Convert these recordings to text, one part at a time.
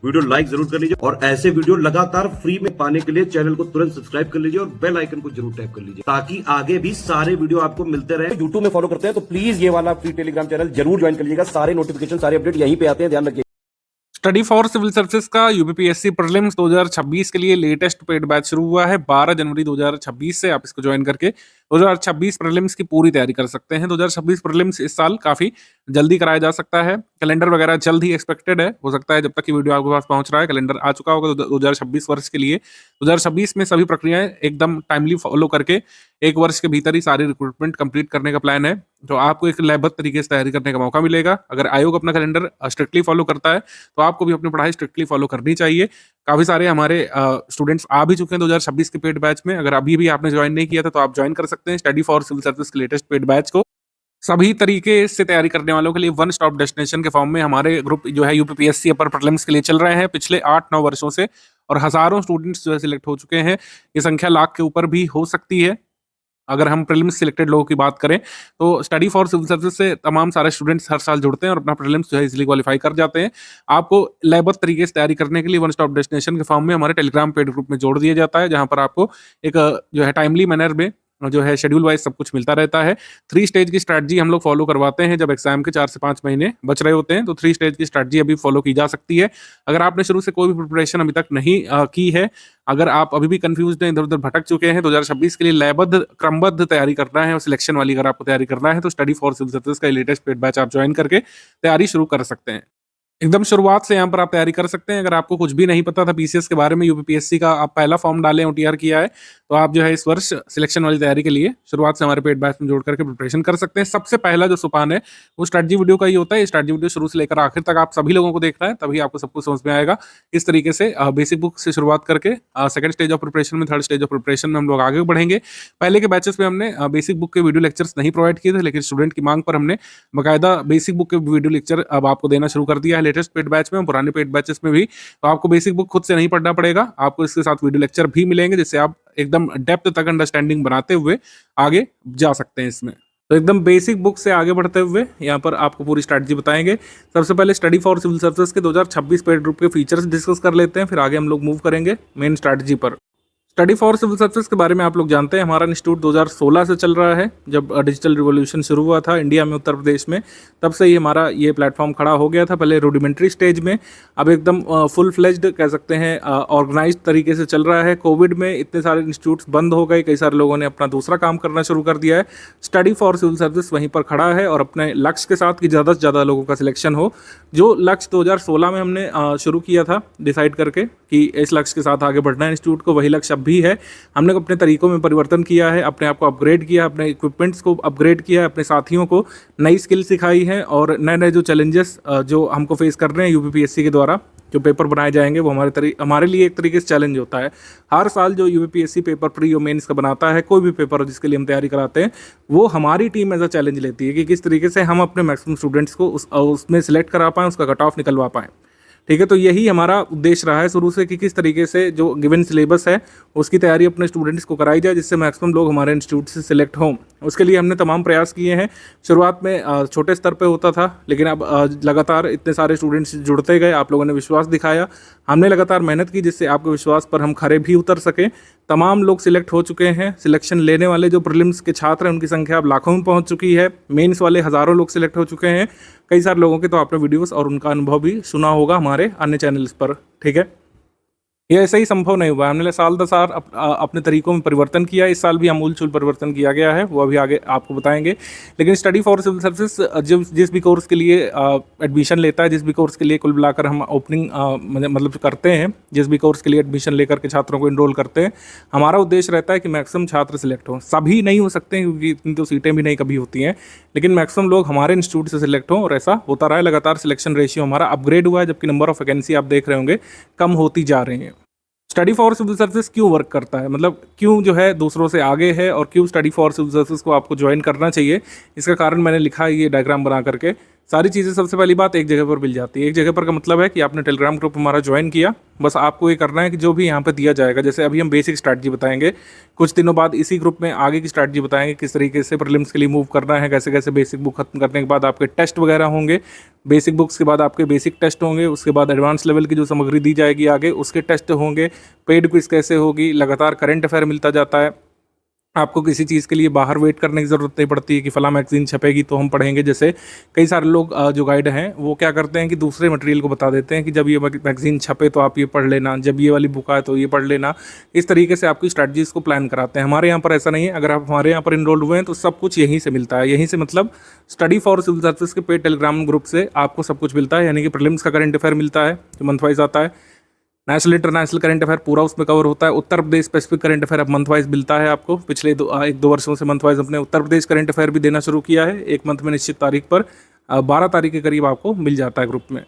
Video like जरूर कर लीजिए और ऐसे वीडियो लगातार फ्री में पाने के लिए चैनल को तुरंत सब्सक्राइब कर लीजिए और बेल आइकन को जरूर टैप कर लीजिए ताकि आगे भी सारे वीडियो आपको मिलते रहे। यूट्यूब में फॉलो करते हैं तो प्लीज ये वाला फ्री टेलीग्राम चैनल जरूर ज्वाइन कर लीजिएगा। सारे नोटिफिकेशन सारे अपडेट यहीं पे आते हैं, ध्यान रखिए। स्टडी फॉर सिविल सर्विसेज का यूपीपीएससी प्रीलिम्स 2026 के लिए लेटेस्ट पेड बैच शुरू हुआ है 12 जनवरी 2026 से। आप इसको ज्वाइन करके 2026 प्रीलिम्स की पूरी तैयारी कर सकते हैं। 2026 प्रीलिम्स इस साल काफी जल्दी कराया जा सकता है। कैलेंडर वगैरह जल्द ही एक्सपेक्टेड है। हो सकता है जब तक कि वीडियो आपके पास पहुंच रहा है कैलेंडर आ चुका होगा। तो 2026 वर्ष के लिए 2026 में सभी प्रक्रियाएं एकदम टाइमली फॉलो करके एक वर्ष के भीतर ही सारी रिक्रूटमेंट कंप्लीट करने का प्लान है। तो आपको एक लयबद्ध तरीके से तैयारी करने का मौका मिलेगा। अगर आयोग अपना कैलेंडर स्ट्रिक्टली फॉलो करता है तो आपको भी अपनी पढ़ाई स्ट्रिक्टली फॉलो करनी चाहिए। काफी सारे हमारे स्टूडेंट्स आ भी चुके हैं 2026 के पेड बैच में। अगर अभी भी आपने ज्वाइन नहीं किया था तो आप ज्वाइन कर सकते हैं स्टडी फॉर सिविल सर्विस के लेटेस्ट पेड बैच को। सभी तरीके से तैयारी करने वालों के लिए वन स्टॉप डेस्टिनेशन के फॉर्म में हमारे ग्रुप जो है यूपीपीएससी अपर प्रीलिम्स के लिए चल रहे हैं पिछले 8-9 वर्षों से, और हजारों स्टूडेंट्स जो है सिलेक्ट हो चुके हैं। ये संख्या लाख के ऊपर भी हो सकती है अगर हम प्रीलिम्स सिलेक्टेड लोगों की बात करें। तो स्टडी फॉर सिविल सर्विस से तमाम सारे स्टूडेंट्स हर साल जुड़ते हैं और अपना प्रीलिम्स जो है इजीली क्वालिफाई कर जाते हैं। आपको लयबद्ध तरीके से तैयारी करने के लिए वन स्टॉप डेस्टिनेशन के फॉर्म में हमारे टेलीग्राम पेड ग्रुप में जोड़ दिया जाता है, जहां पर आपको एक जो है टाइमली मैनर में जो है शेड्यूल वाइज सब कुछ मिलता रहता है। 3 स्टेज की स्ट्रैटेजी हम लोग फॉलो करवाते हैं जब एग्जाम के 4 से 5 महीने बच रहे होते हैं। तो 3 स्टेज की स्ट्रैटेजी अभी फॉलो की जा सकती है। अगर आपने शुरू से कोई भी प्रिपरेशन अभी तक नहीं की है, अगर आप अभी भी कंफ्यूज हैं, इधर उधर भटक चुके हैं, 2026 के लिए लयबद्ध क्रमबद्ध तैयारी करना है और सिलेक्शन वाली अगर आपको तैयारी करना है तो स्टडी फॉर सिविल सर्विस का लेटेस्ट पेड बैच आप ज्वाइन करके तैयारी शुरू कर सकते हैं। एकदम शुरुआत से यहाँ पर आप तैयारी कर सकते हैं। अगर आपको कुछ भी नहीं पता था पीसीएस के बारे में, यूपीपीएससी का आप पहला फॉर्म डालें, ओटीआर किया है, तो आप जो है इस वर्ष सिलेक्शन वाली तैयारी के लिए शुरुआत से हमारे पेड बैच में जोड़ करके प्रिपरेशन कर सकते हैं। सबसे पहला जो सोपान है वो स्ट्रैटेजी वीडियो का ही होता है। स्ट्रैटेजी वीडियो शुरू से लेकर आखिर तक आप सभी लोगों को देखना है, तभी आपको सब कुछ समझ में आएगा। इस तरीके से बेसिक बुक से शुरुआत करके सेकंड स्टेज ऑफ प्रिपरेशन में, थर्ड स्टेज ऑफ प्रिपरेशन में हम लोग आगे बढ़ेंगे। पहले के बैचेस में हमने बेसिक बुक के वीडियो लेक्चर्स नहीं प्रोवाइड किए थे, लेकिन स्टूडेंट की मांग पर हमने बाकायदा बेसिक बुक के वीडियो लेक्चर अब आपको देना शुरू कर दिया है लेटेस्ट पेड बैच में। पुराने पेड बैचेस में भी तो आपको बेसिक बुक खुद से नहीं पढ़ना पड़ेगा, आपको इसके साथ वीडियो लेक्चर भी मिलेंगे, जिससे आप एकदम डेप्थ तक अंडरस्टैंडिंग बनाते हुए आगे जा सकते हैं इसमें। तो एकदम बेसिक बुक से आगे बढ़ते हुए यहाँ पर आपको पूरी स्ट्रैटेजी बताएंगे। सबसे पहले स्टडी फॉर सिविल सर्विसेज के 2026 पेड ग्रुप के फीचर्स डिस्कस कर लेते हैं, फिर आगे हम लोग मूव करेंगे मेन स्ट्रैटेजी पर। स्टडी फॉर सिविल सर्विसेज के बारे में आप लोग जानते हैं, हमारा इंस्टीट्यूट 2016 से चल रहा है। जब डिजिटल रिवॉल्यूशन शुरू हुआ था इंडिया में, उत्तर प्रदेश में, तब से ही हमारा ये प्लेटफॉर्म खड़ा हो गया था। पहले रूडिमेंट्री स्टेज में, अब एकदम फुल फ्लेज्ड कह सकते हैं ऑर्गेनाइज्ड तरीके से चल रहा है। कोविड में इतने सारे इंस्टीट्यूट्स बंद हो गए, कई सारे लोगों ने अपना दूसरा काम करना शुरू कर दिया है। स्टडी फॉर सिविल सर्विस वहीं पर खड़ा है और अपने लक्ष्य के साथ कि ज़्यादा से ज़्यादा लोगों का सिलेक्शन हो। जो लक्ष्य 2016 में हमने शुरू किया था डिसाइड करके कि इस लक्ष्य के साथ आगे बढ़ना है इंस्टीट्यूट को, वही लक्ष्य अब भी है। हमने अपने तरीकों में परिवर्तन किया है, अपने आप को अपग्रेड किया, अपने इक्विपमेंट्स को अपग्रेड किया, अपने साथियों को नई स्किल सिखाई है, और नए नए जो चैलेंजेस जो हमको फेस कर रहे हैं यूपीपीएससी के द्वारा जो पेपर बनाए जाएंगे वो हमारे लिए एक तरीके से चैलेंज होता है। हर साल जो यूपीपीएससी पेपर प्री और मेंस का बनाता है, कोई भी पेपर जिसके लिए हम तैयारी कराते हैं, वो हमारी टीम एज अ चैलेंज लेती है कि किस तरीके से हम अपने मैक्सिमम स्टूडेंट्स को उसमें सिलेक्ट करा पाएँ, उसका कट ऑफ निकलवा पाएँ। ठीक है, तो यही हमारा उद्देश्य रहा है शुरू से कि किस तरीके से जो गिवन सिलेबस है उसकी तैयारी अपने स्टूडेंट्स को कराई जाए, जिससे मैक्सिमम लोग हमारे इंस्टीट्यूट से सिलेक्ट हों। उसके लिए हमने तमाम प्रयास किए हैं। शुरुआत में छोटे स्तर पे होता था, लेकिन अब लगातार इतने सारे स्टूडेंट्स जुड़ते गए, आप लोगों ने विश्वास दिखाया, हमने लगातार मेहनत की, जिससे आपके विश्वास पर हम खरे भी उतर सकें। तमाम लोग सिलेक्ट हो चुके हैं। सिलेक्शन लेने वाले जो प्रीलिम्स के छात्र हैं उनकी संख्या अब लाखों में पहुंच चुकी है। मेंस वाले हज़ारों लोग सिलेक्ट हो चुके हैं। कई सारे लोगों के तो आपने वीडियोस और उनका अनुभव भी सुना होगा हमारे अन्य चैनल्स पर। ठीक है, ये ऐसा ही संभव नहीं हुआ। हमने साल दर साल अपने तरीकों में परिवर्तन किया। इस साल भी अमूलचूल परिवर्तन किया गया है, वो अभी आगे आपको बताएंगे। लेकिन स्टडी फॉर सिविल सर्विसेज जिस भी कोर्स के लिए एडमिशन लेता है, जिस भी कोर्स के लिए कुल मिलाकर हम ओपनिंग मतलब करते हैं, जिस भी कोर्स के लिए एडमिशन लेकर के छात्रों को इनरोल करते हैं, हमारा उद्देश्य रहता है कि मैक्सिमम छात्र सिलेक्ट हों। सभी नहीं हो सकते हैं क्योंकि इतनी तो सीटें भी नहीं कभी होती हैं, लेकिन मैक्सिमम लोग हमारे इंस्टीट्यूट से सिलेक्ट हों, और ऐसा होता रहा है। लगातार सिलेक्शन रेशियो हमारा अपग्रेड हुआ है, जबकि नंबर ऑफ वैकेंसी आप देख रहे होंगे कम होती जा रही हैं। स्टडी फॉर सिविल सर्विस क्यों वर्क करता है, मतलब क्यों जो है दूसरों से आगे है, और क्यों स्टडी फॉर सिविल सर्विस को आपको ज्वाइन करना चाहिए, इसका कारण मैंने लिखा है ये डायग्राम बना करके। सारी चीज़ें सबसे पहली बात एक जगह पर मिल जाती है। एक जगह पर का मतलब है कि आपने टेलीग्राम ग्रुप हमारा ज्वाइन किया, बस आपको ये करना है कि जो भी यहाँ पे दिया जाएगा, जैसे अभी हम बेसिक स्ट्रैटेजी बताएंगे, कुछ दिनों बाद इसी ग्रुप में आगे की स्ट्रैटेजी बताएंगे, किस तरीके से प्रीलिम्स के लिए मूव करना है, कैसे कैसे बेसिक बुक खत्म करने के बाद आपके टेस्ट वगैरह होंगे, बेसिक बुक्स के बाद आपके बेसिक टेस्ट होंगे, उसके बाद एडवांस लेवल की जो सामग्री दी जाएगी आगे उसके टेस्ट होंगे, पेड क्विज कैसे होगी, लगातार करंट अफेयर मिलता जाता है, आपको किसी चीज़ के लिए बाहर वेट करने की ज़रूरत नहीं पड़ती है कि फ़लाँ मैगज़ीन छपेगी तो हम पढ़ेंगे। जैसे कई सारे लोग जो गाइड हैं वो क्या करते हैं कि दूसरे मटेरियल को बता देते हैं कि जब ये मैगज़ीन छपे तो आप ये पढ़ लेना, जब ये वाली बुक आए तो ये पढ़ लेना। इस तरीके से आपकी स्ट्रैटेजीज़ को प्लान कराते हैं। हमारे यहाँ पर ऐसा नहीं है। अगर आप हमारे यहाँ पर इनरोल्ड हुए हैं तो सब कुछ यहीं से मिलता है। यहीं से मतलब स्टडी फॉर सिविल सर्विसेज के पेड टेलीग्राम ग्रुप से आपको सब कुछ मिलता है, यानी कि प्रीलिम्स का करंट अफेयर मिलता है जो मंथ वाइज आता है, नेशनल इंटरनेशनल करंट अफेयर पूरा उसमें कवर होता है, Uttar Pradesh specific current affair अब मंथ वाइज मिलता है आपको। पिछले एक दो वर्षों से मंथ वाइज अपने उत्तर प्रदेश करंट अफेयर भी देना शुरू किया है, एक मंथ में निश्चित तारीख पर 12 तारीख के करीब आपको मिल जाता है ग्रुप में।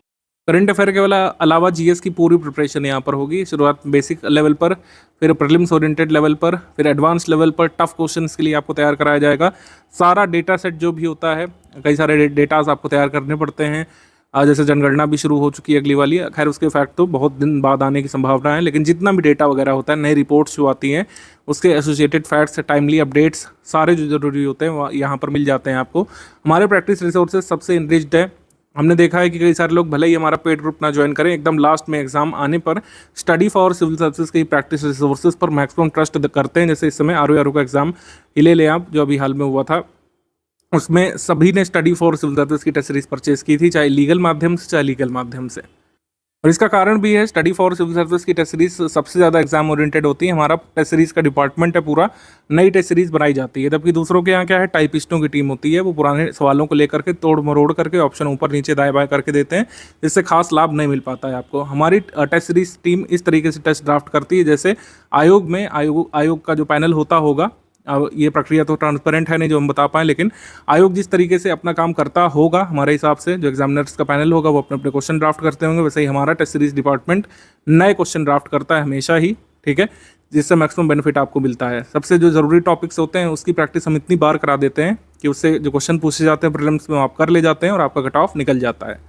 करंट अफेयर के अलावा जीएस की पूरी प्रिपरेशन यहाँ पर होगी, शुरुआत बेसिक लेवल पर, फिर प्रीलिम्स ओरिएंटेड लेवल पर, फिर एडवांस लेवल पर टफ क्वेश्चंस के लिए आपको तैयार कराया जाएगा। सारा डेटा सेट जो भी होता है, कई सारे डेटाज आपको तैयार करने पड़ते हैं। आज जैसे जनगणना भी शुरू हो चुकी है अगली वाली, खैर उसके फैक्ट तो बहुत दिन बाद आने की संभावना है, लेकिन जितना भी डेटा वगैरह होता है, नई रिपोर्ट्स जो आती हैं उसके एसोसिएटेड फैक्ट्स, टाइमली अपडेट्स, सारे जो जरूरी होते हैं यहाँ पर मिल जाते हैं आपको। हमारे प्रैक्टिस रिसोर्सेज सबसे इनरिच्ड है। हमने देखा है कि कई सारे लोग भले ही हमारा पेड ग्रुप ना ज्वाइन करें, एकदम लास्ट में एग्जाम आने पर स्टडी फॉर सिविल सर्विसेज की प्रैक्टिस रिसोर्सेज पर मैक्सिमम ट्रस्ट करते हैं। जैसे इस समय आरओ का एग्जाम ही ले लें आप, जो अभी हाल में हुआ था, उसमें सभी ने स्टडी फॉर सिविल सर्विसेज की टेस्ट सीरीज परचेज की थी, चाहे लीगल माध्यम से चाहे लीगल माध्यम से। और इसका कारण भी है, स्टडी फॉर सिविल सर्विसेज की टेस्ट सीरीज सबसे ज़्यादा एग्जाम ओरिएंटेड होती है। हमारा टेस्ट सीरीज का डिपार्टमेंट है, पूरा नई टेस्ट सीरीज बनाई जाती है, जबकि दूसरों के यहाँ क्या है, टाइपिस्टों की टीम होती है, वो पुराने सवालों को लेकर के तोड़ मरोड़ करके ऑप्शन ऊपर नीचे दाएं बाएं करके देते हैं, जिससे खास लाभ नहीं मिल पाता है आपको। हमारी टेस्ट सीरीज टीम इस तरीके से टेस्ट ड्राफ्ट करती है, जैसे आयोग में आयोग का जो पैनल होता होगा, अब ये प्रक्रिया तो ट्रांसपेरेंट है नहीं जो हम बता पाएँ, लेकिन आयोग जिस तरीके से अपना काम करता होगा हमारे हिसाब से, जो एग्जामिनर्स का पैनल होगा वो अपने अपने क्वेश्चन ड्राफ्ट करते होंगे, वैसे ही हमारा टेस्ट सीरीज डिपार्टमेंट नए क्वेश्चन ड्राफ्ट करता है हमेशा ही, ठीक है, जिससे मैक्सिमम बेनिफिट आपको मिलता है। सबसे जो ज़रूरी टॉपिक्स होते हैं उसकी प्रैक्टिस हम इतनी बार करा देते हैं कि उससे जो क्वेश्चन पूछे जाते हैं प्रीलिम्स में आप कर ले जाते हैं और आपका कट ऑफ निकल जाता है।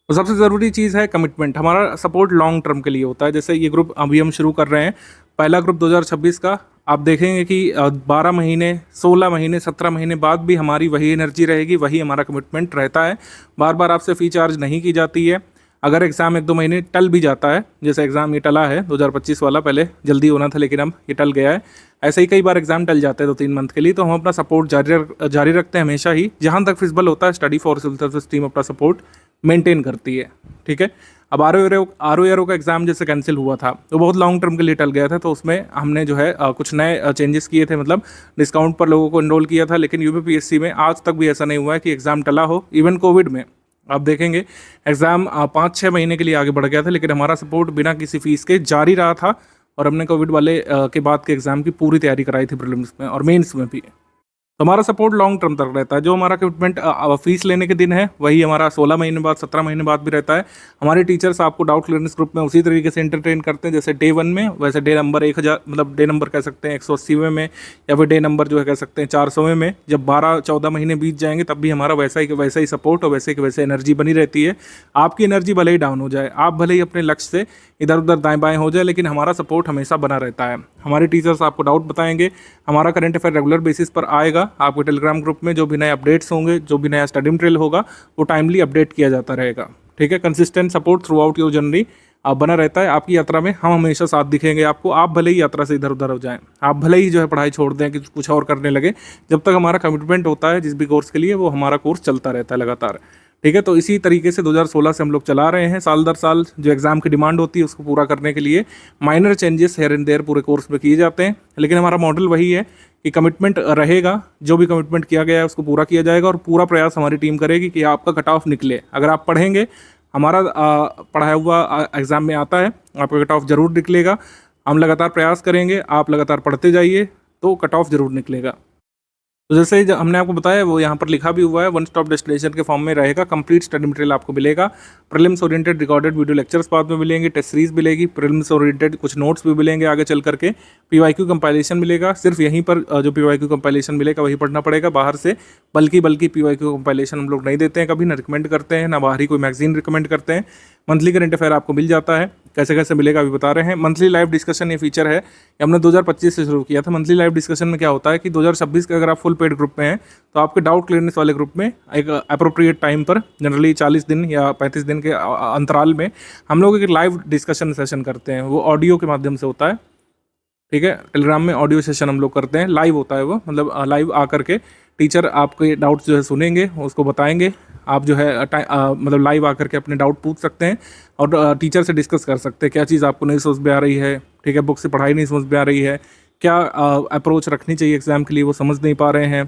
तो सबसे ज़रूरी चीज़ है कमिटमेंट। हमारा सपोर्ट लॉन्ग टर्म के लिए होता है। जैसे ये ग्रुप अभी हम शुरू कर रहे हैं, पहला ग्रुप 2026 का, आप देखेंगे कि 12 महीने, 16 महीने, 17 महीने बाद भी हमारी वही एनर्जी रहेगी, वही हमारा कमिटमेंट रहता है। बार बार आपसे फ़ी चार्ज नहीं की जाती है। अगर एग्ज़ाम 1-2 महीने टल भी जाता है, जैसे एग्ज़ाम ये टला है 2025 वाला, पहले जल्दी होना था लेकिन अब ये टल गया है, ऐसे ही कई बार एग्ज़ाम टल जाते हैं 2-3 मंथ के लिए, तो हम अपना सपोर्ट जारी रखते हैं हमेशा ही। जहाँ तक फिजिबल होता है study for civil services team अपना सपोर्ट मेंटेन करती है, ठीक है। अब आरओ का एग्ज़ाम जैसे कैंसिल हुआ था तो बहुत लॉन्ग टर्म के लिए टल गया था, तो उसमें हमने जो है कुछ नए चेंजेस किए थे, मतलब डिस्काउंट पर लोगों को एनरोल किया था। लेकिन यूपीपीएससी में आज तक भी ऐसा नहीं हुआ है कि एग्ज़ाम टला हो। इवन कोविड में आप देखेंगे एग्ज़ाम 5-6 महीने के लिए आगे बढ़ गया था, लेकिन हमारा सपोर्ट बिना किसी फीस के जारी रहा था और हमने कोविड वाले के बाद के एग्ज़ाम की पूरी तैयारी कराई थी, प्रीलिम्स में और मेंस में भी। तो हमारा सपोर्ट लॉन्ग टर्म तक रहता है। जो हमारा कमिटमेंट फीस लेने के दिन है वही हमारा 16 महीने बाद, 17 महीने बाद भी रहता है। हमारे टीचर्स आपको डाउट क्लियरेंस ग्रुप में उसी तरीके से एंटरटेन करते हैं जैसे डे 1 में, वैसे डे नंबर 1000, मतलब डे नंबर कह सकते हैं 180वें में, या फिर डे नंबर जो है कह सकते हैं 400वें में। जब 12-14 महीने बीत जाएंगे तब भी हमारा वैसा ही सपोर्ट और वैसे एनर्जी बनी रहती है। आपकी एनर्जी भले ही डाउन हो जाए, आप भले ही अपने लक्ष्य से इधर उधर दाएं बाएं हो जाए, लेकिन हमारा सपोर्ट हमेशा बना रहता है। हमारे टीचर्स आपको डाउट बताएंगे, हमारा करंट अफेयर रेगुलर बेसिस पर आएगा आपके टेलीग्राम ग्रुप में। जो भी नए अपडेट्स होंगे, जो भी नया स्टडी मटेरियल होगा, वो टाइमली अपडेट किया जाता रहेगा, ठीक है। Consistent support through out your journey बना रहता है। आपकी यात्रा में हम हमेशा साथ दिखेंगे आपको। आप भले ही यात्रा से इधर उधर हो जाएं, आप भले ही जो है पढ़ाई छोड़ दें कि कुछ और करने लगे, जब तक हमारा कमिटमेंट होता है जिस भी कोर्स के लिए, वो हमारा कोर्स चलता रहता है लगातार, ठीक है। तो इसी तरीके से 2016 से हम लोग चला रहे हैं। साल दर साल जो एग्ज़ाम की डिमांड होती है उसको पूरा करने के लिए minor changes here and there पूरे कोर्स में किए जाते हैं, लेकिन हमारा मॉडल वही है कि कमिटमेंट रहेगा। जो भी कमिटमेंट किया गया है उसको पूरा किया जाएगा और पूरा प्रयास हमारी टीम करेगी कि आपका कट ऑफ निकले। अगर आप पढ़ेंगे, हमारा पढ़ाया हुआ एग्ज़ाम में आता है, आपका कट ऑफ ज़रूर निकलेगा। हम लगातार प्रयास करेंगे, आप लगातार पढ़ते जाइए तो कट ऑफ ज़रूर निकलेगा। तो जैसे ही हमने आपको बताया वो यहाँ पर लिखा भी हुआ है, वन स्टॉप डेस्टिनेशन के फॉर्म में रहेगा। कंप्लीट स्टडी मटेरियल आपको मिलेगा। Prelims oriented recorded video lectures बाद में मिलेंगे, टेस्ट सीरीज मिलेगी, प्रीलिम्स ओरिएंटेड कुछ नोट्स भी मिलेंगे आगे चल करके, पीवाईक्यू कंपाइलेशन मिलेगा। सिर्फ यहीं पर जो पीवाईक्यू कंपाइलेशन मिलेगा वही पढ़ना पड़ेगा बाहर से, बल्कि पीवाईक्यू कंपाइलेशन हम लोग नहीं देते हैं, कभी ना रिकमेंड करते हैं, ना बाहरी कोई मैगजीन रिकमेंड करते हैं। मंथली करंट अफेयर आपको मिल जाता है, कैसे कैसे मिलेगा अभी बता रहे हैं। मंथली लाइव डिस्कशन ये फीचर है, ये हमने 2025 से शुरू किया था। मंथली लाइव डिस्कशन में क्या होता है कि 2026 के अगर आप फुल पेड ग्रुप में हैं तो आपके डाउट क्लियरनेस वाले ग्रुप में एक अप्रोप्रिएट टाइम पर, जनरली 40 दिन या 35 दिन के अंतराल में हम लोग एक लाइव डिस्कशन सेशन करते हैं। वो ऑडियो के माध्यम से होता है, ठीक है। टेलीग्राम में ऑडियो सेशन हम लोग करते हैं, लाइव होता है वो, मतलब लाइव आकर के टीचर आपके डाउट्स जो है सुनेंगे, उसको बताएंगे। आप जो है मतलब लाइव आकर के अपने डाउट पूछ सकते हैं और टीचर से डिस्कस कर सकते हैं क्या चीज़ आपको नहीं समझ में आ रही है, ठीक है, बुक से पढ़ाई नहीं समझ में आ रही है, क्या अप्रोच रखनी चाहिए एग्ज़ाम के लिए, वो समझ नहीं पा रहे हैं,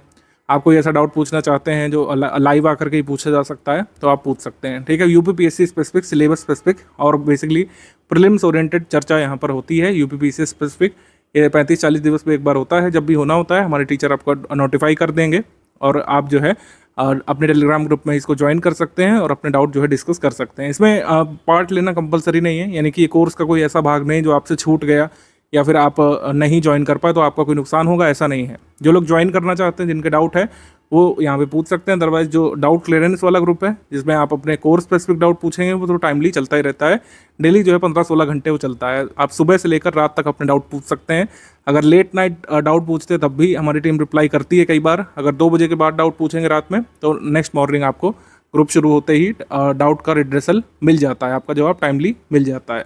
आप कोई ऐसा डाउट पूछना चाहते हैं जो लाइव आकर के ही पूछा जा सकता है तो आप पूछ सकते हैं, ठीक है। यूपीपीएससी स्पेसिफिक, सिलेबस स्पेसिफिक और बेसिकली प्रीलिम्स ओरिएंटेड चर्चा यहाँ पर होती है। यूपीपीएससी स्पेसिफिक ये 35-40 दिवस में एक बार होता है, जब भी होना होता है हमारे टीचर आपको नोटिफाई कर देंगे और आप जो है अपने टेलीग्राम ग्रुप में इसको ज्वाइन कर सकते हैं और अपने डाउट जो है डिस्कस कर सकते हैं। इसमें पार्ट लेना कंपलसरी नहीं है, यानी कि ये कोर्स का कोई ऐसा भाग नहीं जो आपसे छूट गया या फिर आप नहीं ज्वाइन कर पाए तो आपका कोई नुकसान होगा, ऐसा नहीं है। जो लोग ज्वाइन करना चाहते हैं, जिनके डाउट है, वो यहाँ पे पूछ सकते हैं। अदरवाइज जो डाउट क्लियरेंस वाला ग्रुप है जिसमें आप अपने कोर्स स्पेसिफिक डाउट पूछेंगे, वो तो टाइमली चलता ही रहता है। डेली जो है 15-16 घंटे वो चलता है, आप सुबह से लेकर रात तक अपने डाउट पूछ सकते हैं। अगर लेट नाइट डाउट पूछते हैं तब भी हमारी टीम रिप्लाई करती है कई बार। अगर 2 बजे के बाद डाउट पूछेंगे रात में तो नेक्स्ट मॉर्निंग आपको ग्रुप शुरू होते ही डाउट का रिड्रेसल मिल जाता है, आपका जवाब टाइमली मिल जाता है।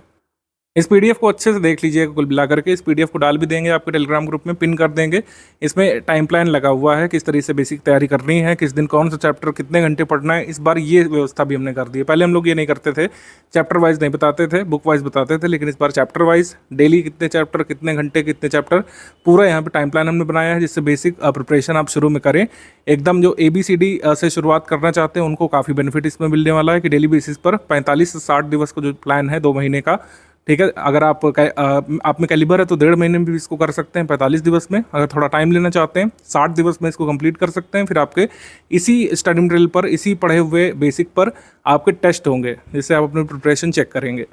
इस पीडीएफ को अच्छे से देख लीजिएगा कुल मिला करके। इस पीडीएफ को डाल भी देंगे आपके टेलीग्राम ग्रुप में, पिन कर देंगे। इसमें टाइम प्लान लगा हुआ है, किस तरीके से बेसिक तैयारी करनी है, किस दिन कौन सा चैप्टर कितने घंटे पढ़ना है। इस बार ये व्यवस्था भी हमने कर दी है। पहले हम लोग ये नहीं करते थे, चैप्टर वाइज नहीं बताते थे, बुक वाइज बताते थे, लेकिन इस बार चैप्टर वाइज डेली कितने चैप्टर, कितने घंटे, कितने चैप्टर, पूरा यहाँ पर टाइम प्लान हमने बनाया है, जिससे बेसिक प्रिपरेशन आप शुरू में करें। एकदम जो ABCD से शुरुआत करना चाहते हैं उनको काफ़ी बेनिफिट इसमें मिलने वाला है कि डेली बेसिस पर 45 से 60 दिवस का जो प्लान है 2 महीने का, ठीक है। अगर आप में कैलिबर है तो 1.5 महीने में भी इसको कर सकते हैं, 45 दिवस में। अगर थोड़ा टाइम लेना चाहते हैं 60 दिवस में इसको कंप्लीट कर सकते हैं। फिर आपके इसी स्टडी मटेरियल पर, इसी पढ़े हुए बेसिक पर आपके टेस्ट होंगे, जिससे आप अपनी प्रिपरेशन चेक करेंगे।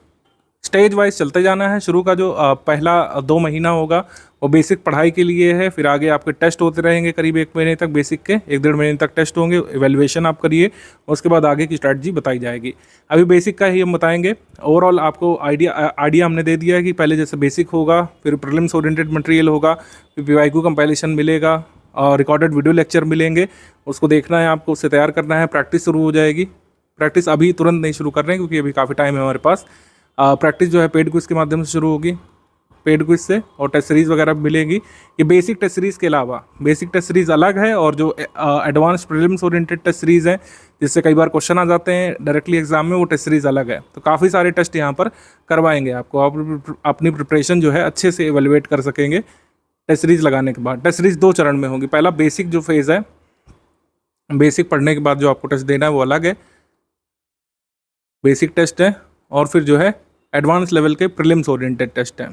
स्टेज वाइज चलते जाना है। शुरू का जो पहला 2 महीना होगा वो बेसिक पढ़ाई के लिए है, फिर आगे आपके टेस्ट होते रहेंगे करीब 1 महीने तक, बेसिक के 1-1.5 महीने तक टेस्ट होंगे, एवेल्युएशन आप करिए, उसके बाद आगे की स्ट्रैटेजी बताई जाएगी। अभी बेसिक का ही हम बताएंगे। ओवरऑल आपको आइडिया हमने दे दिया है कि पहले जैसे बेसिक होगा, फिर प्रीलिम्स ओरिएंटेड मटेरियल होगा, फिर पीवाईक्यू कंपाइलेशन मिलेगा और रिकॉर्डेड वीडियो लेक्चर मिलेंगे, उसको देखना है आपको, उससे तैयार करना है। प्रैक्टिस शुरू हो जाएगी। प्रैक्टिस अभी तुरंत नहीं शुरू कर रहे हैं क्योंकि अभी काफ़ी टाइम है हमारे पास। प्रैक्टिस जो है पेड क्विज के माध्यम से शुरू होगी, पेड क्विज से, और टेस्ट सीरीज़ वगैरह भी मिलेगी। ये बेसिक टेस्ट सीरीज़ के अलावा बेसिक टेस्ट सीरीज़ अलग है, और जो advance prelims oriented test series है जिससे कई बार क्वेश्चन आ जाते हैं डायरेक्टली एग्जाम में, वो टेस्ट सीरीज़ अलग है। तो काफ़ी सारे टेस्ट यहाँ पर करवाएंगे आपको, आप अपनी प्रिपरेशन जो है अच्छे से एवेलुएट कर सकेंगे टेस्ट सीरीज़ लगाने के बाद। टेस्ट सीरीज़ 2 चरण में होगी। पहला बेसिक जो फेज़ है, बेसिक पढ़ने के बाद जो आपको टेस्ट देना है वो अलग है, बेसिक टेस्ट है, और फिर जो है एडवांस लेवल के प्रीलिम्स ओरिएंटेड टेस्ट हैं,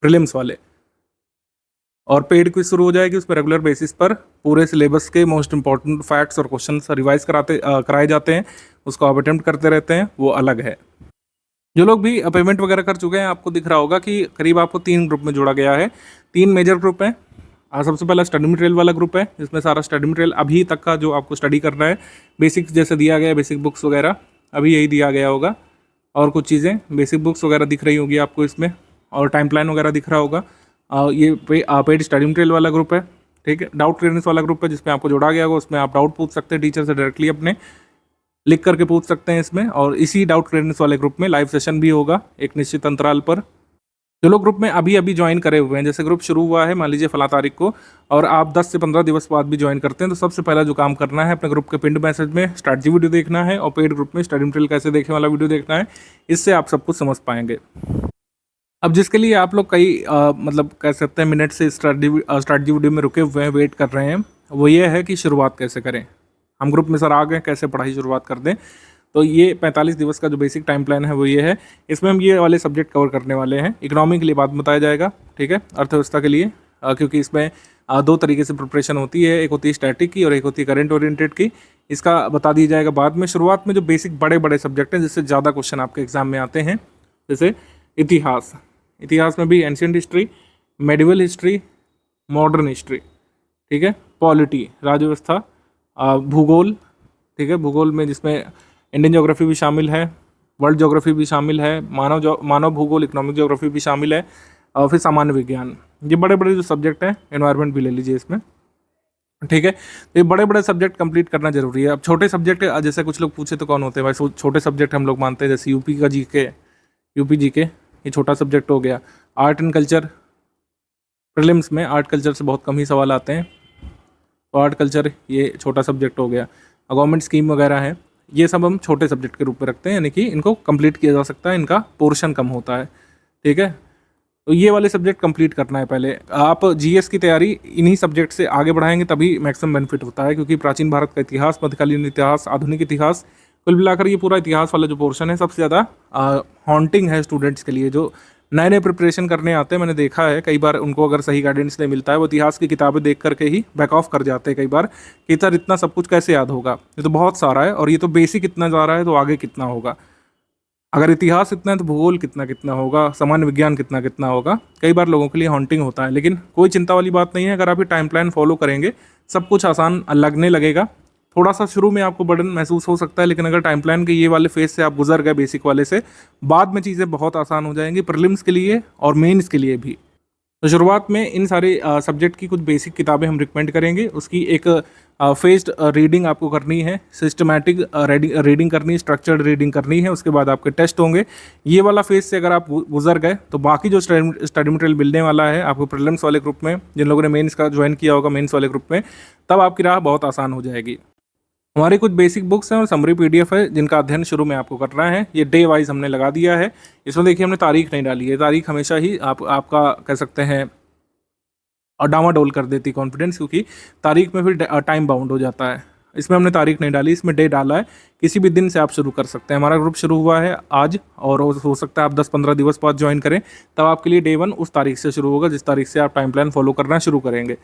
प्रीलिम्स वाले। और पेड क्विज शुरू हो जाएगी, उसमें रेगुलर बेसिस पर पूरे सिलेबस के मोस्ट इंपॉर्टेंट फैक्ट्स और क्वेश्चन रिवाइज कराए जाते हैं, उसको आप अटेम्प्ट करते रहते हैं, वो अलग है। जो लोग भी पेमेंट वगैरह कर चुके हैं, आपको दिख रहा होगा कि करीब आपको 3 ग्रुप में जोड़ा गया है। 3 मेजर ग्रुप हैं। सबसे पहला स्टडी मटेरियल वाला ग्रुप है, जिसमें सारा स्टडी मटेरियल अभी तक का जो आपको स्टडी करना है, बेसिक जैसे दिया गया है, बेसिक बुक्स वगैरह अभी यही दिया गया होगा, और कुछ चीज़ें बेसिक बुक्स वगैरह दिख रही होगी आपको इसमें, और टाइम प्लान वगैरह दिख रहा होगा। ये पेड स्टडी मटेरियल वाला ग्रुप है, ठीक है। डाउट क्लियरेंस वाला ग्रुप है जिसमें आपको जोड़ा गया होगा, उसमें आप डाउट पूछ सकते हैं टीचर से डायरेक्टली, अपने लिख करके पूछ सकते हैं इसमें। और इसी डाउट क्लियरेंस वाले ग्रुप में लाइव सेशन भी होगा एक निश्चित अंतराल पर। जो लोग ग्रुप में अभी अभी ज्वाइन करे हुए हैं, जैसे ग्रुप शुरू हुआ है मान लीजिए फला तारीख को, और आप 10 से 15 दिवस बाद भी ज्वाइन करते हैं, तो सबसे पहला जो काम करना है, अपने ग्रुप के पिंड मैसेज में स्ट्रैटेजी वीडियो देखना है, और पेड ग्रुप में स्टडी मटेरियल कैसे देखने वाला वीडियो देखना है। इससे आप सब कुछ समझ पाएंगे। अब जिसके लिए आप लोग कई मतलब कह सकते हैं मिनट से स्ट्रैटेजी वीडियो में रुके हुए हैं, वेट कर रहे हैं, वो ये है कि शुरुआत कैसे करें। हम ग्रुप में सर आ गए, कैसे पढ़ाई शुरुआत कर दें। तो ये 45 दिवस का जो बेसिक टाइम प्लान है वो ये है। इसमें हम ये वाले सब्जेक्ट कवर करने वाले हैं। इकोनॉमी के लिए बाद में बताया जाएगा, ठीक है, अर्थव्यवस्था के लिए, क्योंकि इसमें दो तरीके से प्रिपरेशन होती है, एक होती है स्टैटिक की और एक होती है करंट ओरिएंटेड की। इसका बता दिया जाएगा बाद में। शुरुआत में जो बेसिक बड़े बड़े सब्जेक्ट हैं जिससे ज़्यादा क्वेश्चन आपके एग्जाम में आते हैं, जैसे इतिहास। इतिहास में भी ancient history, medieval history, modern history, ठीक है, पॉलिटी, राज्य व्यवस्था, भूगोल, ठीक है, भूगोल में जिसमें इंडियन ज्योग्राफी भी शामिल है, वर्ल्ड ज्योग्राफी भी शामिल है, मानव भूगोल, इकोनॉमिक ज्योग्राफी भी शामिल है, और फिर सामान्य विज्ञान। ये बड़े बड़े जो सब्जेक्ट हैं, एनवायरनमेंट भी ले लीजिए इसमें, ठीक है। तो ये बड़े बड़े सब्जेक्ट कंप्लीट करना जरूरी है। अब छोटे सब्जेक्ट, जैसे कुछ लोग पूछे तो कौन होते हैं भाई, छोटे सब्जेक्ट हम लोग मानते हैं जैसे यूपी का जीके, यूपी जीके ये छोटा सब्जेक्ट हो गया। आर्ट एंड कल्चर, प्रीलिम्स में आर्ट कल्चर से बहुत कम ही सवाल आते हैं, तो आर्ट कल्चर ये छोटा सब्जेक्ट हो गया। गवर्नमेंट स्कीम वगैरह है, ये सब हम छोटे सब्जेक्ट के रूप में रखते हैं, यानी कि इनको कंप्लीट किया जा सकता है, इनका पोर्शन कम होता है, ठीक है। तो ये वाले सब्जेक्ट कंप्लीट करना है पहले। आप जीएस की तैयारी इन्हीं सब्जेक्ट से आगे बढ़ाएंगे तभी मैक्सिमम बेनिफिट होता है, क्योंकि प्राचीन भारत का इतिहास, मध्यकालीन इतिहास, आधुनिक इतिहास, कुल मिलाकर ये पूरा इतिहास वाला जो पोर्शन है सबसे ज़्यादा हॉन्टिंग है स्टूडेंट्स के लिए। जो नए नए प्रिपरेशन करने आते हैं, मैंने देखा है कई बार उनको अगर सही गाइडेंस नहीं मिलता है, वो इतिहास की किताबें देख करके ही बैक ऑफ कर जाते हैं कई बार कि सर इतना सब कुछ कैसे याद होगा, ये तो बहुत सारा है, और ये तो बेसिक इतना जा रहा है तो आगे कितना होगा। अगर इतिहास इतना है तो भूगोल कितना कितना होगा, सामान्य विज्ञान कितना कितना होगा। कई बार लोगों के लिए हॉन्टिंग होता है, लेकिन कोई चिंता वाली बात नहीं है। अगर आप ये टाइम प्लान फॉलो करेंगे सब कुछ आसान लगने लगेगा। थोड़ा सा शुरू में आपको बर्डन महसूस हो सकता है, लेकिन अगर टाइम प्लान के ये वाले फेज से आप गुजर गए बेसिक वाले से, बाद में चीज़ें बहुत आसान हो जाएंगी प्रीलिम्स के लिए और मेंस के लिए भी। तो शुरुआत में इन सारे सब्जेक्ट की कुछ बेसिक किताबें हम रिकमेंड करेंगे। उसकी एक फेस्ड रीडिंग आपको करनी है, सिस्टमैटिक रीडिंग करनी है, स्ट्रक्चर्ड रीडिंग करनी है। उसके बाद आपके टेस्ट होंगे। ये वाला फेज से अगर आप गुजर गए तो बाकी जो स्टडी मटेरियल मिलने वाला है आपको प्रीलिम्स वाले ग्रुप में, जिन लोगों ने मेंस का ज्वाइन किया होगा मेंस वाले ग्रुप में, तब आपकी राह बहुत आसान हो जाएगी। हमारी कुछ बेसिक बुक्स हैं और समरी पीडीएफ है जिनका अध्ययन शुरू में आपको करना है। ये डे वाइज हमने लगा दिया है। इसमें देखिए हमने तारीख नहीं डाली है, तारीख हमेशा ही आपका कह सकते हैं और डामाडोल कर देती कॉन्फिडेंस, क्योंकि तारीख में फिर टाइम बाउंड हो जाता है। इसमें हमने तारीख नहीं डाली, इसमें डे डाला है। किसी भी दिन से आप शुरू कर सकते हैं। हमारा ग्रुप शुरू हुआ है आज, और हो सकता है आप 10-15 दिवस बाद ज्वाइन करें, तब आपके लिए डे 1 उस तारीख से शुरू होगा जिस तारीख से आप टाइम प्लान फॉलो करना शुरू करेंगे।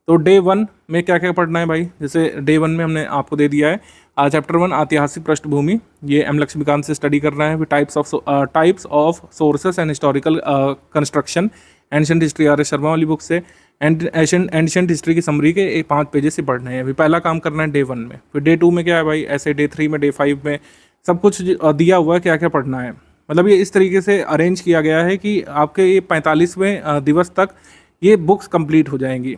तो डे 1 में क्या क्या पढ़ना है भाई, जैसे डे 1 में हमने आपको दे दिया है चैप्टर 1 ऐतिहासिक पृष्ठभूमि, ये एम लक्ष्मीकांत से स्टडी करना है। फिर types of sources and historical construction, ancient history R S Sharma वाली बुक से, एंशिएंट हिस्ट्री की समरी के 5 पेजेस से पढ़ने हैं। अभी पहला काम करना है डे 1 में। फिर डे 2 में क्या है भाई, ऐसे डे 3 में, डे 5 में सब कुछ दिया हुआ है क्या क्या पढ़ना है। मतलब ये इस तरीके से अरेंज किया गया है कि आपके ये 45वें दिवस तक ये बुक्स कंप्लीट हो जाएंगी।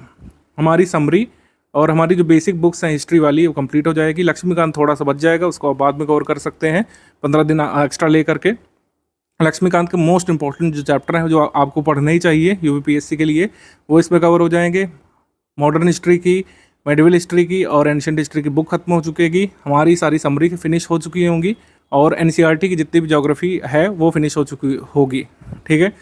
हमारी समरी और हमारी जो बेसिक बुक्स हैं हिस्ट्री वाली वो कंप्लीट हो जाएगी। लक्ष्मीकांत थोड़ा सा बच जाएगा, उसको आप बाद में कवर कर सकते हैं 15 दिन एक्स्ट्रा ले करके। लक्ष्मीकांत के मोस्ट इंपॉर्टेंट जो चैप्टर हैं जो आपको पढ़ने ही चाहिए यूपीएससी के लिए, वो इसमें कवर हो जाएंगे। मॉडर्न हिस्ट्री की, मेडिवल हिस्ट्री की और एंशिएंट हिस्ट्री की बुक खत्म हो चुकेगी। हमारी सारी समरी फिनिश हो चुकी होंगी, और एनसीईआरटी की जितनी भी ज्योग्राफी है वो फिनिश हो चुकी होगी, ठीक है।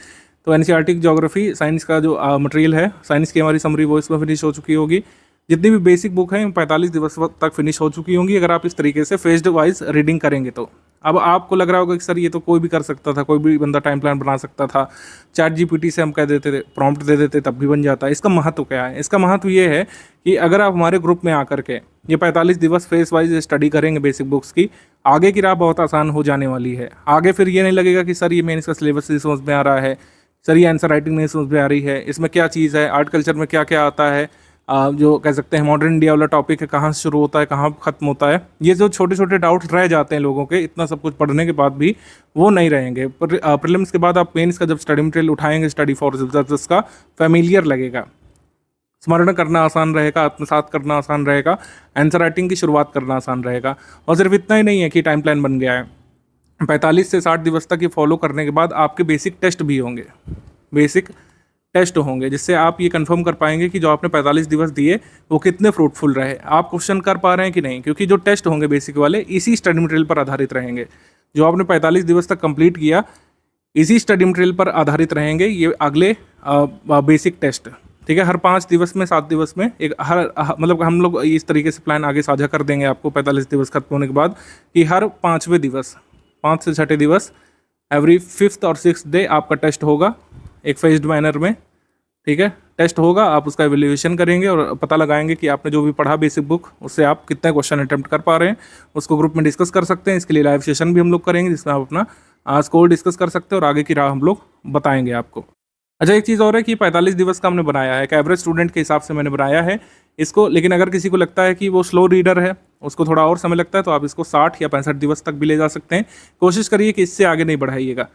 तो एनसीईआरटी की ज्योग्राफी साइंस का जो मटेरियल है, साइंस की हमारी समरी वो इसमें फिनिश हो चुकी होगी। जितनी भी बेसिक बुक है 45 दिवस तक फिनिश हो चुकी होंगी, अगर आप इस तरीके से फेज्ड वाइज रीडिंग करेंगे तो। अब आपको लग रहा होगा कि सर ये तो कोई भी कर सकता था, कोई भी बंदा टाइम प्लान बना सकता था, चैट जीपीटी से हम कह देते थे, प्रॉम्प्ट दे देते तब भी बन जाता है। इसका महत्व क्या है? इसका महत्व ये है कि अगर आप हमारे ग्रुप में आकर के ये 45 दिवस फेज वाइज स्टडी करेंगे बेसिक बुक्स की, आगे की राह बहुत आसान हो जाने वाली है। आगे फिर ये नहीं लगेगा कि सर ये मेन इसका सिलेबस नहीं समझ में आ रहा है, सर ये आंसर राइटिंग नहीं समझ में आ रही है, इसमें क्या चीज़ है, आर्ट कल्चर में क्या क्या आता है, जो कह सकते हैं मॉडर्न इंडिया वाला टॉपिक है, कहाँ से शुरू होता है, कहाँ खत्म होता है। ये जो छोटे छोटे डाउट्स रह जाते हैं लोगों के, इतना सब कुछ पढ़ने के बाद भी वो नहीं रहेंगे। प्रीलिम्स के बाद आप मेंस का जब स्टडी मटेरियल उठाएंगे, स्टडी फॉर रिजल्ट्स का फैमिलियर लगेगा, स्मरण करना आसान रहेगा, आत्मसात करना आसान रहेगा, आंसर राइटिंग की शुरुआत करना आसान रहेगा। और सिर्फ इतना ही नहीं है कि टाइम प्लान बन गया है, 45 से 60 दिवस तक ये फॉलो करने के बाद आपके बेसिक टेस्ट भी होंगे, बेसिक टेस्ट होंगे, जिससे आप ये कंफर्म कर पाएंगे कि जो आपने 45 दिवस दिए वो कितने फ्रूटफुल रहे, आप क्वेश्चन कर पा रहे हैं कि नहीं। क्योंकि जो टेस्ट होंगे बेसिक वाले इसी स्टडी मटेरियल पर आधारित रहेंगे। जो आपने 45 दिवस तक कंप्लीट किया इसी स्टडी मटेरियल पर आधारित रहेंगे ये अगले बेसिक टेस्ट, ठीक है। हर 5 दिवस में, 7 दिवस में एक मतलब हम लोग इस तरीके से प्लान आगे साझा कर देंगे आपको 45 दिवस खत्म होने के बाद, कि हर 5वें दिवस, 5 से 6 दिवस, एवरी 5th और 6th डे आपका टेस्ट होगा एक फेज्ड मैनर में, ठीक है। टेस्ट होगा, आप उसका एवेल्यूएशन करेंगे और पता लगाएंगे कि आपने जो भी पढ़ा बेसिक बुक उससे आप कितने क्वेश्चन अटेम्प्ट कर पा रहे हैं। उसको ग्रुप में डिस्कस कर सकते हैं। इसके लिए लाइव सेशन भी हम लोग करेंगे जिसमें आप अपना स्कोर डिस्कस कर सकते हैं और आगे की राह हम लोग बताएंगे आपको। अच्छा, एक चीज़ और है कि 45 दिवस का हमने बनाया है, एक एवरेज स्टूडेंट के हिसाब से मैंने बनाया है इसको। लेकिन अगर किसी को लगता है कि वो स्लो रीडर है, उसको थोड़ा और समय लगता है, तो आप इसको 60 या 65 दिवस तक भी ले जा सकते हैं। कोशिश करिए कि इससे आगे नहीं बढ़ाइएगा।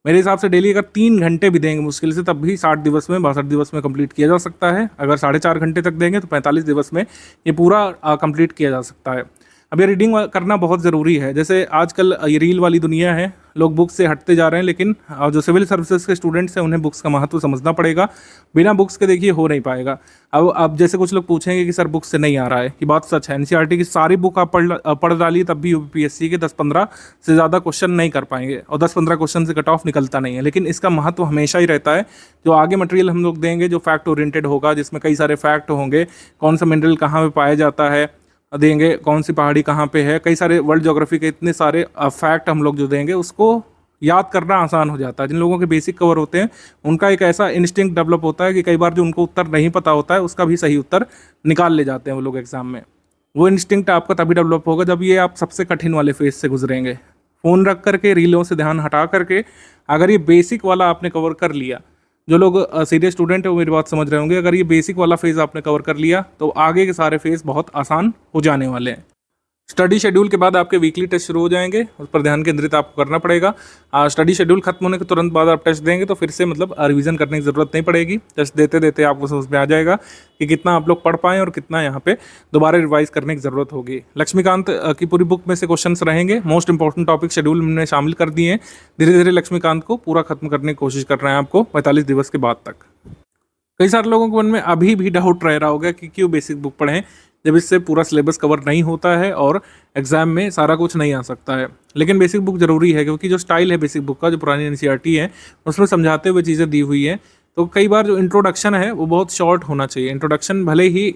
मेरे हिसाब से डेली अगर 3 घंटे भी देंगे मुश्किल से, तब भी 60 दिवस में 62 दिवस में कंप्लीट किया जा सकता है। अगर 4.5 घंटे तक देंगे तो 45 दिवस में ये पूरा कंप्लीट किया जा सकता है। अब ये रीडिंग करना बहुत ज़रूरी है। जैसे आजकल ये रील वाली दुनिया है, लोग बुक्स से हटते जा रहे हैं, लेकिन जो सिविल सर्विसेज के स्टूडेंट्स हैं उन्हें बुक्स का महत्व समझना पड़ेगा। बिना बुक्स के देखिए हो नहीं पाएगा। अब जैसे कुछ लोग पूछेंगे कि सर बुक्स से नहीं आ रहा है, कि बात सच है। एनसीईआरटी की सारी बुक आप पढ़ डालिए तब भी यूपीएससी के 10-15 से ज़्यादा क्वेश्चन नहीं कर पाएंगे, और 10-15 क्वेश्चन से कट ऑफ निकलता नहीं है। लेकिन इसका महत्व हमेशा ही रहता है। जो आगे मटेरियल हम लोग देंगे जो फैक्ट ओरिएंटेड होगा, जिसमें कई सारे फैक्ट होंगे, कौन सा मिनरल कहाँ पे पाया जाता है देंगे, कौन सी पहाड़ी कहाँ पे है, कई सारे वर्ल्ड ज्योग्राफी के इतने सारे फैक्ट हम लोग जो देंगे उसको याद करना आसान हो जाता है। जिन लोगों के बेसिक कवर होते हैं उनका एक ऐसा इंस्टिंक्ट डेवलप होता है कि कई बार जो उनको उत्तर नहीं पता होता है उसका भी सही उत्तर निकाल ले जाते हैं वो लोग एग्जाम में। वो इंस्टिंक्ट आपका तभी डेवलप होगा जब ये आप सबसे कठिन वाले फेज से गुजरेंगे। फ़ोन रख करके, रीलों से ध्यान हटा करके अगर ये बेसिक वाला आपने कवर कर लिया, जो लोग सीरियस स्टूडेंट है वो मेरी बात समझ रहे होंगे, अगर ये बेसिक वाला फेज़ आपने कवर कर लिया तो आगे के सारे फेज़ बहुत आसान हो जाने वाले हैं। स्टडी शेड्यूल के बाद आपके वीकली टेस्ट शुरू हो जाएंगे, उस पर ध्यान केंद्रित आपको करना पड़ेगा। स्टडी शेड्यूल खत्म होने के तुरंत बाद आप टेस्ट देंगे तो फिर से मतलब रिवीजन करने की ज़रूरत नहीं पड़ेगी। टेस्ट देते देते आपको समझ में आ जाएगा कि कितना आप लोग पढ़ पाएँ और कितना यहाँ पे दोबारा रिवाइज करने की ज़रूरत होगी। लक्ष्मीकांत की पूरी बुक में से क्वेश्चंस रहेंगे, मोस्ट इंपॉर्टेंट टॉपिक शेड्यूल में शामिल कर दिए हैं। धीरे धीरे लक्ष्मीकांत को पूरा खत्म करने की कोशिश कर रहे हैं आपको 45 दिवस के बाद तक। कई सारे लोगों के मन में अभी भी डाउट रह रहा होगा कि क्यों बेसिक बुक पढ़ें जब इससे पूरा सिलेबस कवर नहीं होता है और एग्जाम में सारा कुछ नहीं आ सकता है। लेकिन बेसिक बुक ज़रूरी है, क्योंकि जो स्टाइल है बेसिक बुक का, जो पुरानी एनसीईआरटी है उसमें समझाते हुए चीज़ें दी हुई हैं। तो कई बार जो इंट्रोडक्शन है वो बहुत शॉर्ट होना चाहिए। इंट्रोडक्शन भले ही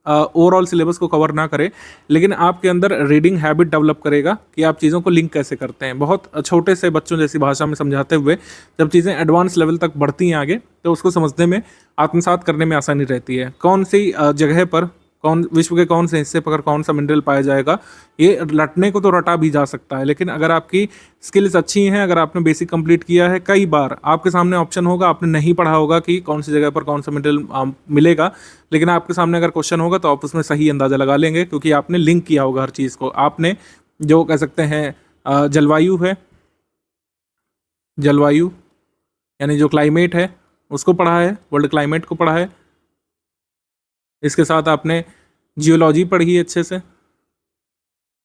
ओवरऑल सिलेबस को कवर ना करे, लेकिन आपके अंदर रीडिंग हैबिट डेवलप करेगा कि आप चीज़ों को लिंक कैसे करते हैं। बहुत छोटे से बच्चों जैसी भाषा में समझाते हुए जब चीज़ें एडवांस लेवल तक बढ़ती हैं आगे, तो उसको समझने में, आत्मसात करने में आसानी रहती है। कौन सी जगह पर विश्व के कौन से हिस्से पर कौन सा मिनरल पाया जाएगा, ये रटने को तो रटा भी जा सकता है। लेकिन अगर आपकी स्किल्स अच्छी हैं, अगर आपने बेसिक कंप्लीट किया है, कई बार आपके सामने ऑप्शन होगा, आपने नहीं पढ़ा होगा कि कौन सी जगह पर कौन सा मिनरल मिलेगा, लेकिन आपके सामने अगर क्वेश्चन होगा तो आप उसमें सही अंदाज़ा लगा लेंगे, क्योंकि आपने लिंक किया होगा हर चीज़ को। आपने जो कह सकते हैं जलवायु है, जलवायु यानी जो क्लाइमेट है उसको पढ़ा है, वर्ल्ड क्लाइमेट को पढ़ा है। इसके साथ आपने जियोलॉजी पढ़ी है अच्छे से,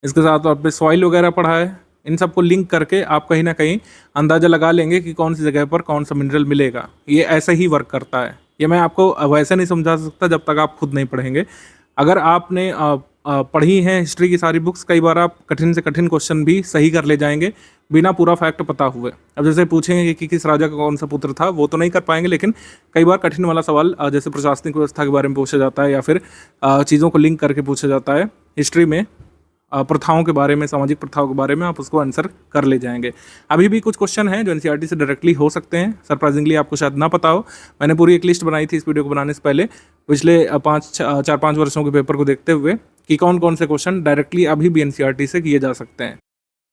इसके साथ आपने सॉइल वगैरह पढ़ा है। इन सबको लिंक करके आप कहीं ना कहीं अंदाज़ा लगा लेंगे कि कौन सी जगह पर कौन सा मिनरल मिलेगा। ये ऐसे ही वर्क करता है। ये मैं आपको वैसे नहीं समझा सकता जब तक आप खुद नहीं पढ़ेंगे। अगर आपने पढ़ी हैं हिस्ट्री की सारी बुक्स, कई बार आप कठिन से कठिन क्वेश्चन भी सही कर ले जाएंगे बिना पूरा फैक्ट पता हुए। अब जैसे पूछेंगे कि किस राजा का कौन सा पुत्र था, वो तो नहीं कर पाएंगे, लेकिन कई बार कठिन वाला सवाल जैसे प्रशासनिक व्यवस्था के बारे में पूछा जाता है, या फिर चीज़ों को लिंक करके पूछा जाता है हिस्ट्री में, प्रथाओं के बारे में, सामाजिक प्रथाओं के बारे में, आप उसको आंसर कर ले जाएंगे। अभी भी कुछ क्वेश्चन हैं जो एनसीईआरटी से डायरेक्टली हो सकते हैं, सरप्राइजिंगली आपको शायद ना पता हो। मैंने पूरी एक लिस्ट बनाई थी इस वीडियो को बनाने से पहले, पिछले 4-5 वर्षों के पेपर को देखते हुए, कि कौन कौन से क्वेश्चन डायरेक्टली अभी भी एनसीईआरटी से किए जा सकते हैं।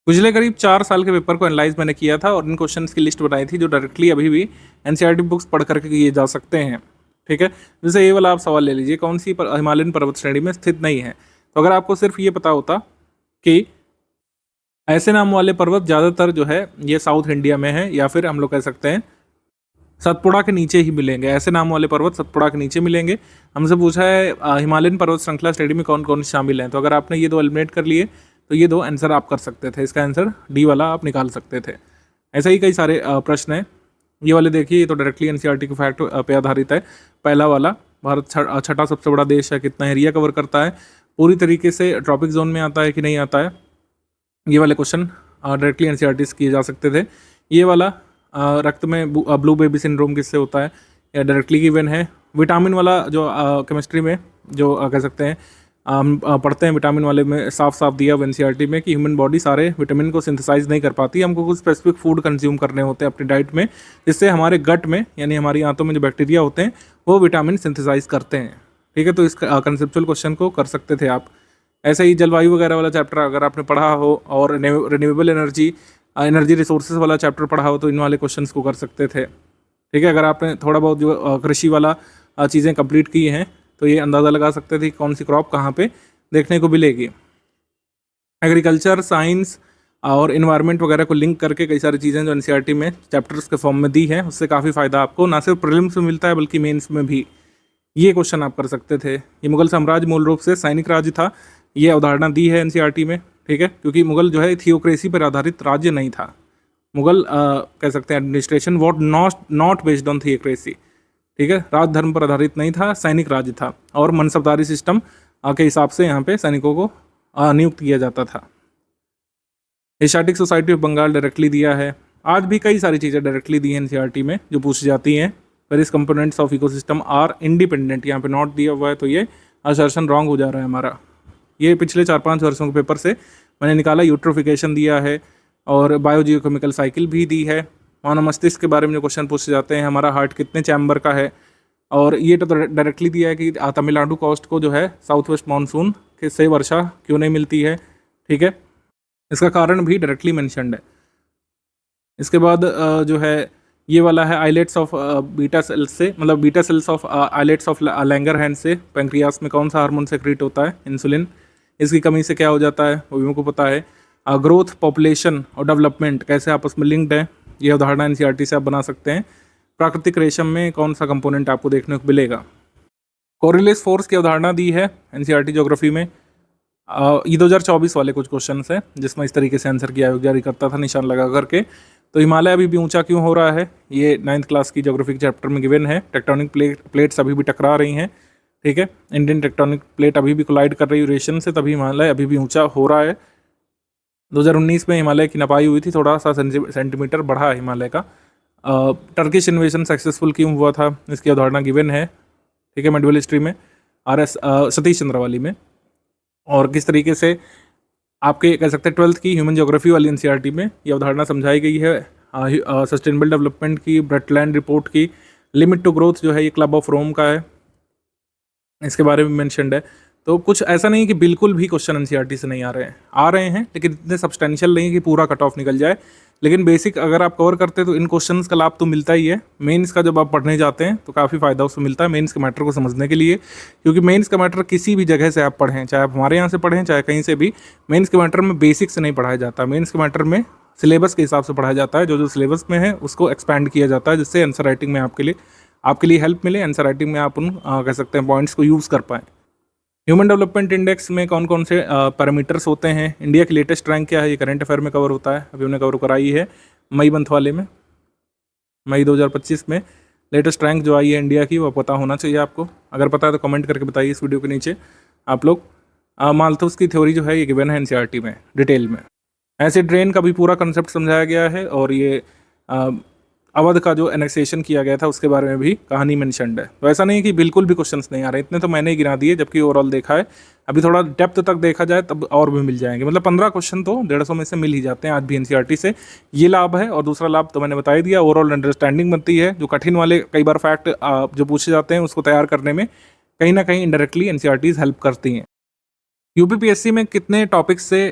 पिछले करीब 4 साल के पेपर को एनालाइज मैंने किया था और इन क्वेश्चंस की लिस्ट बनाई थी जो डायरेक्टली अभी भी एनसीईआरटी बुक्स पढ़ करके किए जा सकते हैं। ठीक है, जैसे ये वाला आप सवाल ले लीजिए, कौन सी हिमालयन पर्वत श्रेणी में स्थित नहीं है। तो अगर आपको सिर्फ ये पता होता कि ऐसे नाम वाले पर्वत ज़्यादातर जो है ये साउथ इंडिया में है, या फिर हम लोग कह सकते हैं सतपुड़ा के नीचे ही मिलेंगे, ऐसे नाम वाले पर्वत सतपुड़ा के नीचे मिलेंगे। हमसे पूछा है हिमालयन पर्वत श्रृंखला श्रेणी में कौन कौन शामिल हैं। तो अगर आपने ये 2 एलिमिनेट कर लिए तो ये 2 आंसर आप कर सकते थे, इसका आंसर डी वाला आप निकाल सकते थे। ऐसे ही कई सारे प्रश्न हैं। ये वाले देखिए, ये तो डायरेक्टली एनसीईआरटी के फैक्ट पे आधारित है। पहला वाला, भारत छठा सबसे बड़ा देश है, कितना एरिया कवर करता है, पूरी तरीके से ट्रॉपिक जोन में आता है कि नहीं आता है। ये वाले क्वेश्चन डायरेक्टली एनसीईआरटी से किए जा सकते थे। ये वाला रक्त में ब्लू बेबी सिंड्रोम किससे होता है, या डायरेक्टली गिवन है। विटामिन वाला जो केमिस्ट्री में जो कह सकते हैं हम पढ़ते हैं विटामिन वाले में साफ साफ दिया हुआ एनसीईआरटी में कि ह्यूमन बॉडी सारे विटामिन को सिंथेसाइज नहीं कर पाती, हमको कुछ स्पेसिफिक फूड कंज्यूम करने होते हैं अपनी डाइट में, जिससे हमारे गट में यानी हमारी आंतों में जो बैक्टीरिया होते हैं वो विटामिन सिंथेसाइज करते हैं। ठीक है, तो इस कंसेप्चुअल क्वेश्चन को कर सकते थे आप। ऐसे ही जलवायु वगैरह वाला चैप्टर अगर आपने पढ़ा हो और रिन्यूएबल एनर्जी रिसोर्सेज वाला चैप्टर पढ़ा हो तो इन वाले क्वेश्चंस को कर सकते थे। ठीक है, अगर आपने थोड़ा बहुत जो कृषि वाला चीज़ें कंप्लीट की हैं तो ये अंदाज़ा लगा सकते थे कौन सी क्रॉप कहाँ पे देखने को मिलेगी। एग्रीकल्चर, साइंस और इन्वायरमेंट वगैरह को लिंक करके कई सारी चीज़ें जो एनसीईआरटी में चैप्टर्स के फॉर्म में दी हैं उससे काफ़ी फ़ायदा आपको ना सिर्फ प्रीलिम्स में मिलता है बल्कि मेंस में भी। ये क्वेश्चन आप कर सकते थे। ये मुगल साम्राज्य मूल रूप से सैनिक राज्य था, ये अवधारणा दी है एनसीईआरटी में। ठीक है, क्योंकि मुगल जो है थियोक्रेसी पर आधारित राज्य नहीं था। मुगल कह सकते हैं administration what not based on theocracy. ठीक है, राज धर्म पर आधारित नहीं था, सैनिक राज्य था और मनसबदारी सिस्टम के हिसाब से यहाँ पे सैनिकों को नियुक्त किया जाता था। Asiatic Society of Bengal directly दिया है। आज भी कई सारी चीज़ें डायरेक्टली दी हैं एनसीईआरटी में जो पूछी जाती हैं। Various components of ecosystem are independent, यहाँ पे नॉट दिया हुआ है तो ये असर्शन रॉन्ग हो जा रहा है हमारा। ये पिछले 4-5 वर्षों के पेपर से मैंने निकाला। यूट्रोफिकेशन दिया है और बायोजियोकेमिकल साइकिल भी दी है। मानव मस्तिष्क के बारे में जो क्वेश्चन पूछे जाते हैं, हमारा हार्ट कितने चैम्बर का है, और ये तो डायरेक्टली दिया है कि तमिलनाडु कोस्ट को जो है साउथ वेस्ट मानसून के से वर्षा क्यों नहीं मिलती है। ठीक है, इसका कारण भी डायरेक्टली मेंशन्ड है। इसके बाद जो है ये वाला है आइलेट्स ऑफ बीटा सेल्स से, मतलब beta cells of islets of Langerhans से पैंक्रियास में कौन सा हार्मोन सेक्रेट होता है, इंसुलिन। इसकी कमी से क्या हो जाता है वो भी मुझको पता है। ग्रोथ, पॉपुलेशन और डेवलपमेंट कैसे आपस में लिंक्ड है, ये उदाहरण एनसीईआरटी से आप बना सकते हैं। प्राकृतिक रेशम में कौन सा कंपोनेंट आपको देखने को मिलेगा। कोरिलेस फोर्स की अवधारणा दी है एनसीईआरटी ज्योग्राफी में। ये 2024 वाले कुछ क्वेश्चन है जिसमें इस तरीके से आंसर किया जारी करता था निशान लगा करके। तो हिमालय अभी भी ऊंचा क्यों हो रहा है, ये 9th क्लास की ज्योग्राफी के चैप्टर में गिवन है। टेक्टोनिक प्लेट्स अभी भी टकरा रही हैं। ठीक है, इंडियन टेक्टोनिक प्लेट अभी भी कोलाइड कर रही है यूरेशियन से, तभी हिमालय अभी भी ऊंचा हो रहा है। 2019 में हिमालय की नपाई हुई थी, थोड़ा सा सेंटीमीटर बढ़ा है हिमालय का। टर्किश इन्वेजन सक्सेसफुल क्यों हुआ था, इसकी अवधारणा गिवन है। ठीक है, मेडिवल हिस्ट्री में RS सतीश चंद्रावाली में। और किस तरीके से आपके कह सकते हैं 12th की ह्यूमन ज्योग्राफी वाली एनसीईआरटी में ये अवधारणा समझाई गई है। सस्टेनेबल डेवलपमेंट की, ब्रेटलैंड रिपोर्ट की। लिमिट टू ग्रोथ जो है ये क्लब ऑफ रोम का है, इसके बारे में मेंशन्ड है। तो कुछ ऐसा नहीं कि बिल्कुल भी क्वेश्चन एनसीईआरटी से नहीं आ रहे हैं, लेकिन इतने सब्सटेंशियल नहीं कि पूरा कट ऑफ निकल जाए। लेकिन बेसिक अगर आप कवर करते हैं तो इन क्वेश्चंस का लाभ तो मिलता ही है। मेंस का जब आप पढ़ने जाते हैं तो काफ़ी फायदा उससे मिलता है मेंस के मैटर को समझने के लिए, क्योंकि मेंस का मैटर किसी भी जगह से आप पढ़ें, चाहे आप हमारे यहाँ से पढ़ें चाहे कहीं से भी, मेंस के मैटर में बेसिक से नहीं पढ़ाया जाता। मेंस के मैटर में सिलेबस के हिसाब से पढ़ाया जाता है। जो सिलेबस में है उसको एक्सपैंड किया जाता है, जिससे आंसर राइटिंग में आपके लिए हेल्प मिले। आंसर राइटिंग में आप उन कह सकते हैं पॉइंट्स को यूज़ कर पाएँ। ह्यूमन डेवलपमेंट इंडेक्स में कौन कौन से पैरामीटर्स होते हैं, इंडिया की लेटेस्ट रैंक क्या है, ये करंट अफेयर में कवर होता है। अभी हमने कवर कराई है मई मंथ वाले में, मई 2025 में लेटेस्ट रैंक जो आई है इंडिया की वो पता होना चाहिए आपको। अगर पता है तो कमेंट करके बताइए इस वीडियो के नीचे आप लोग। माल्थस की थ्योरी जो है ये गिवन है एनसीईआरटी में डिटेल में। एसिड रेन का भी पूरा कंसेप्ट समझाया गया है और ये अवध का जो एनेक्सेशन किया गया था उसके बारे में भी कहानी मेंशन्ड है। तो ऐसा नहीं कि बिल्कुल भी क्वेश्चंस नहीं आ रहे, इतने तो मैंने ही गिना दिए, जबकि ओवरऑल देखा है। अभी थोड़ा डेप्थ तक देखा जाए तब और भी मिल जाएंगे, मतलब 15 क्वेश्चन तो 150 में से मिल ही जाते हैं आज भी एनसीईआरटी से। ये लाभ है। और दूसरा लाभ तो मैंने बता ही दिया, ओवरऑल अंडरस्टैंडिंग बनती है। जो कठिन वाले कई बार फैक्ट जो पूछे जाते हैं उसको तैयार करने में कहीं ना कहीं इनडायरेक्टली एनसीईआरटीज हेल्प करती हैं। यूपीपीएससी में कितने टॉपिक्स से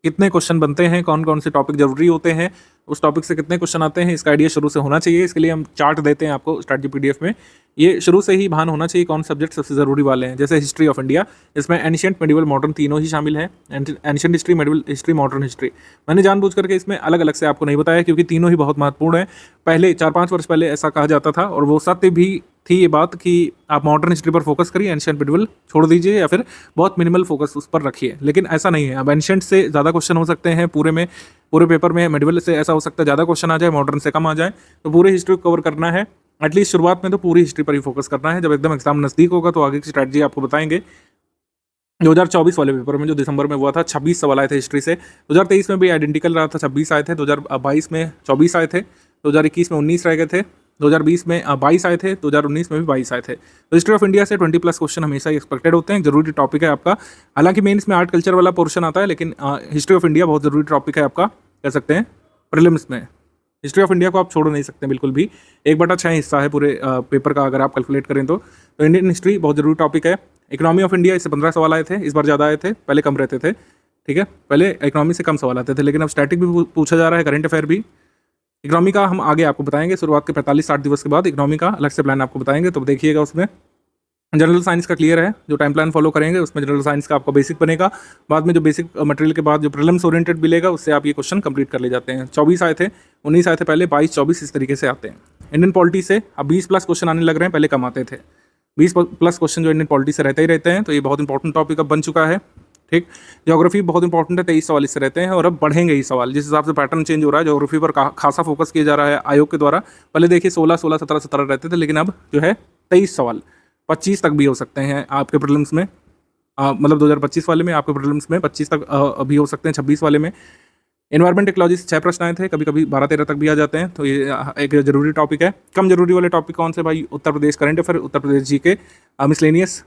कितने क्वेश्चन बनते हैं, कौन कौन से टॉपिक जरूरी होते हैं, उस टॉपिक से कितने क्वेश्चन आते हैं, इसका आइडिया शुरू से होना चाहिए। इसके लिए हम चार्ट देते हैं आपको स्ट्रैटेजी पीडीएफ में। ये शुरू से ही भान होना चाहिए कौन सब्जेक्ट सबसे ज़रूरी वाले हैं। जैसे हिस्ट्री ऑफ इंडिया, इसमें एंशिएंट, मेडिवल, मॉडर्न तीनों ही शामिल है। Ancient history, medieval history, modern history मैंने जानबूझ करके इसमें अलग अलग से आपको नहीं बताया, क्योंकि तीनों ही बहुत महत्वपूर्ण है। पहले 4-5 वर्ष पहले ऐसा कहा जाता था और वो सत्य भी थी ये बात कि आप मॉडर्न हिस्ट्री पर फोकस करिए, एंशिएंट मेडिवल छोड़ दीजिए या फिर बहुत मिनिमल फोकस उस पर रखिए। लेकिन ऐसा नहीं है। अब एंशिएंट से ज़्यादा क्वेश्चन हो सकते हैं पूरे पेपर में। मेडिवल से ऐसा हो सकता है ज़्यादा क्वेश्चन आ जाए, मॉडर्न से कम आ जाए। तो पूरे हिस्ट्री को कवर करना है। एटलीस्ट शुरुआत में तो पूरी हिस्ट्री पर ही फोकस करना है। जब एकदम एग्जाम नज़दीक होगा तो आगे की स्ट्रैटेजी आपको बताएंगे। 2024 वाले पेपर में जो दिसंबर में हुआ था 26 सवाल आए थे हिस्ट्री से। 2023 में भी आइडेंटिकल रहा था, 26 आए थे। 2022 में 24 आए थे। 2021 में 19 रह गए थे। 2020 में 22 आए थे, 2019 में भी 22 आए थे। तो हिस्ट्री ऑफ इंडिया से 20+ क्वेश्चन हमेशा ही एक्सपेक्टेड होते हैं, जरूरी टॉपिक है आपका। हालांकि मेंस में आर्ट कल्चर वाला पोर्शन आता है, लेकिन हिस्ट्री ऑफ इंडिया बहुत जरूरी टॉपिक है आपका, कह सकते हैं प्रीलिम्स में। हिस्ट्री ऑफ इंडिया को आप छोड़ नहीं सकते बिल्कुल भी। 1/6 हिस्सा है पूरे पेपर का अगर आप कैलकुलेट करें तो इंडियन हिस्ट्री बहुत जरूरी टॉपिक है। इकोनॉमी ऑफ इंडिया, इससे 15 सवाल आए थे, इस बार ज़्यादा आए थे, पहले कम रहते थे, ठीक है। पहले इकोनॉमी से कम सवाल आते थे, लेकिन अब स्टैटिक भी पूछा जा रहा है, करंट अफेयर भी। इकोनॉमी का हम आगे आपको बताएंगे, शुरुआत के 45-60 दिवस के बाद इकोनॉमी का अलग से प्लान आपको बताएंगे, तो देखिएगा। उसमें जनरल साइंस का क्लियर है, जो टाइम प्लान फॉलो करेंगे उसमें जनरल साइंस का आपका बेसिक बनेगा। बाद में जो बेसिक मटेरियल के बाद जो प्रीलिम्स ओरिएंटेड मिलेगा, उससे आप ये क्वेश्चन कंप्लीट कर ले जाते हैं। 24 आए थे, 19 आए थे पहले, 22, 24 इस तरीके से आते हैं। इंडियन पॉलिटी से अब 20+ क्वेश्चन आने लग रहे हैं, पहले कम आते थे। 20+ क्वेश्चन जो इंडियन पॉलिटी से रहते ही रहते हैं, तो ये बहुत इंपॉर्टेंट टॉपिक अब बन चुका है, ठीक। ज्योग्राफी बहुत इंपॉर्टेंट है, 23 सवाल इससे रहते हैं, और अब बढ़ेंगे ही सवाल। जिस हिसाब से पैटर्न चेंज हो रहा है, ज्योग्राफी पर खासा फोकस किया जा रहा है आयोग के द्वारा। पहले देखिए 16, 17, 17 रहते थे, लेकिन अब जो है 23 सवाल, 25 तक भी हो सकते हैं आपके प्रीलिम्स में। मतलब 2025 वाले में आपके प्रीलिम्स में 25 तक भी हो सकते हैं, 26 वाले में। एनवायरमेंट टेक्नोलॉजी से 6 प्रश्न आए थे, कभी कभी 12-13 तक भी आ जाते हैं, तो ये एक जरूरी टॉपिक है। कम जरूरी वाले टॉपिक कौन से भाई? Uttar Pradesh current affair, Uttar Pradesh GK, miscellaneous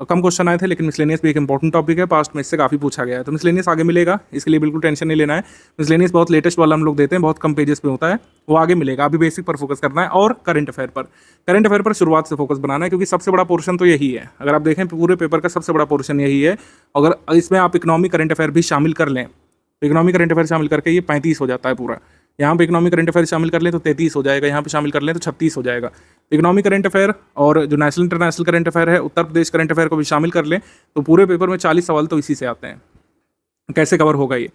कम क्वेश्चन आए थे, लेकिन मिसलेनियस भी एक इंपॉर्टेंट टॉपिक है, पास्ट में इससे काफ़ी पूछा गया है, तो मिसलेनियस आगे मिलेगा, इसके लिए बिल्कुल टेंशन नहीं लेना है। मिसलेनियस बहुत लेटेस्ट वाला हम लोग देते हैं, बहुत कम पेजेस पे होता है, वो आगे मिलेगा। अभी बेसिक पर फोकस करना है और करंट अफेयर पर शुरुआत से फोकस बनाना है, क्योंकि सबसे बड़ा पोर्शन तो यही है। अगर आप देखें पूरे पेपर का सबसे बड़ा पोर्शन यही है। अगर इसमें आप इकोनॉमी करंट अफेयर भी शामिल कर लें, तो इकोनॉमी करंट अफेयर शामिल करके ये 35 हो जाता है पूरा। यहाँ पे इकोनॉमी करंट अफेयर शामिल कर लें तो 33 हो जाएगा, यहाँ पे शामिल कर लें तो 36 हो जाएगा। इकोनॉमी करंट अफेयर और जो नेशनल इंटरनेशनल करंट अफेयर है, उत्तर प्रदेश करंट अफेयर को भी शामिल कर लें, तो पूरे पेपर में 40 सवाल तो इसी से आते हैं। कैसे कवर होगा ये?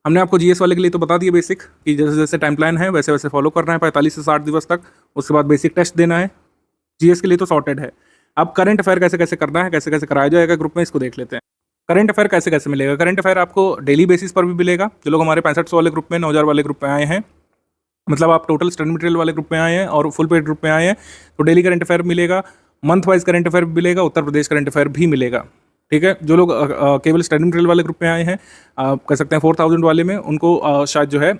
हमने आपको जीएस वाले के लिए तो बता दिया बेसिक, कि जैसे जैसे टाइम प्लान है वैसे वैसे फॉलो करना है 45 से 60 दिवस तक। उसके बाद बेसिक टेस्ट देना है। जीएस के लिए तो सॉर्टेड है। अब करंट अफेयर कैसे कैसे करना है, कैसे कैसे कराया जाएगा ग्रुप में, इसको देख लेते हैं। करंट अफेयर कैसे कैसे मिलेगा? करंट अफेयर आपको डेली बेसिस पर भी मिलेगा। जो लोग हमारे 6500 वाले ग्रुप में, 9000 वाले ग्रुप में आए हैं, मतलब आप टोटल स्टडी मटेरियल वाले ग्रुप में आए हैं और फुल पेड ग्रुप में आए हैं, तो डेली करंट अफेयर मिलेगा। मंथ वाइज करंट अफेयर भी मिलेगा, उत्तर प्रदेश करंट अफेयर भी मिलेगा, ठीक है। जो लोग केवल स्टडी मटेरियल वाले ग्रुप में आए हैं, कह सकते हैं 4000 वाले में, उनको शायद जो है